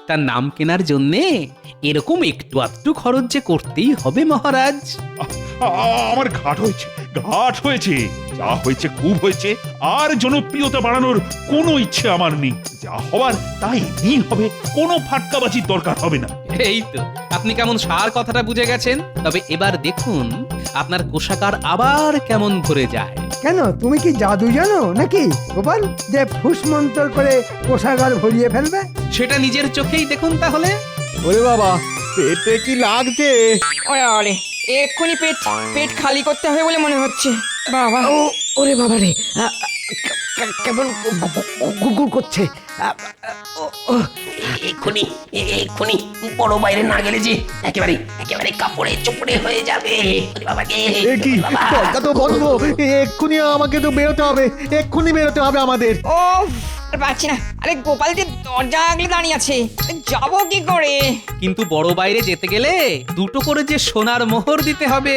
তার নাম কেনার জন্যে এরকম একটু আধটু খরচ যে করতেই হবে মহারাজ। আমার ঘাট হয়েছে, যা হয়েছে খুব হয়েছে। আর জনপ্রিয়তা বাড়ানোর কোনো ইচ্ছে আমার নেই। যা হওয়ার তাই এমনি হবে, কোনো ফাটকাবাজির দরকার হবে না। এই তো আপনি কেমন সার কথাটা বুঝে গেছেন। তবে এবার দেখুন আপনার কোষাগার আবার কেমন ভরে যায়। কেন, তুমি কি জাদু জানো নাকি গোপাল, যে ফুস মন্তর করে কোষাগার ভরিয়ে ফেলবে? সেটা নিজের চোখেই দেখুন তাহলে। ওরে বাবা, পেটে কি লাগছে? ওরে এক্ষুনি পেট খালি করতে হবে বলে মনে হচ্ছে। বাবা, ওরে বাবা রে, কেমন গুড়গুড় করছে। এক্ষুনি বড় বাইরে না গেলে যে একেবারে কাপড়ে চোপড়ে হয়ে যাবে। দরজা তো বন্ধ, এক্ষুনি আমাকে তো বেরোতে হবে, এক্ষুনি বেরোতে হবে আমাদের। ও আর পাচ্ছি না। আরে গোপাল যে দরজা আগলে দাঁড়িয়ে আছে, যাবো কি করে? কিন্তু বড় বাইরে যেতে গেলে দুটো করে যে সোনার মোহর দিতে হবে।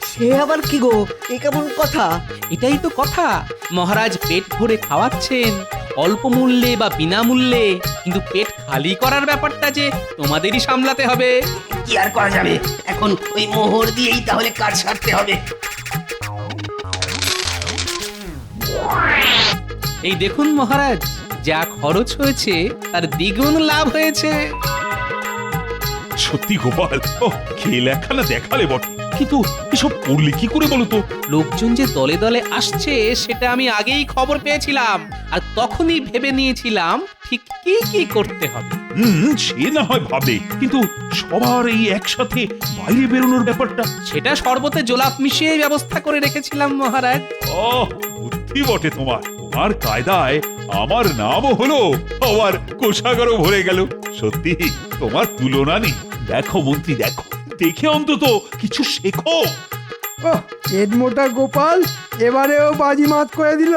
সে আবার কি গো, এ কেমন কথা? এটাই তো কথা, মহারাজ পেট ভরে খাওয়াচ্ছেন অল্প মূল্যে বা বিনামূল্যে, কিন্তু পেট খালি করার ব্যাপারটা যে তোমাদেরই সামলাতে হবে। কি আর করা যাবে, এখন ওই মোহর দিয়েই তাহলে কাজ সারতে হবে। এই দেখুন মহারাজ, যা খরচ হয়েছে তার দ্বিগুণ লাভ হয়েছে। সত্যি গোপাল, ও খেল একখানা দেখালে বটে, কিন্তু এসব করলে কি করে বলো তো? লোকজন যে দলে দলে আসছে সেটা আমি আগেই খবর পেয়েছিলাম, আর তখনই ভেবে নিয়েছিলাম ঠিক কি কি করতে হবে। সে না হয় ভাবে, কিন্তু সবার এই একসাথে বাইরে বেরোনোর ব্যাপারটা, সেটা শরবতে জোলাপ মিশিয়ে ব্যবস্থা করে রেখেছিলাম মহারাজ। বুদ্ধি বটে তোমার। তোমার কায়দায় আমার নামও হলো, আমার কোষাগারও ভরে গেল। সত্যি তোমার তুলনা নেই। দেখো মন্ত্রী, দেখো, দেখে অন্তত কিছু শেখো। পেট মোটা গোপাল এবারেও বাজিমাত করে দিল।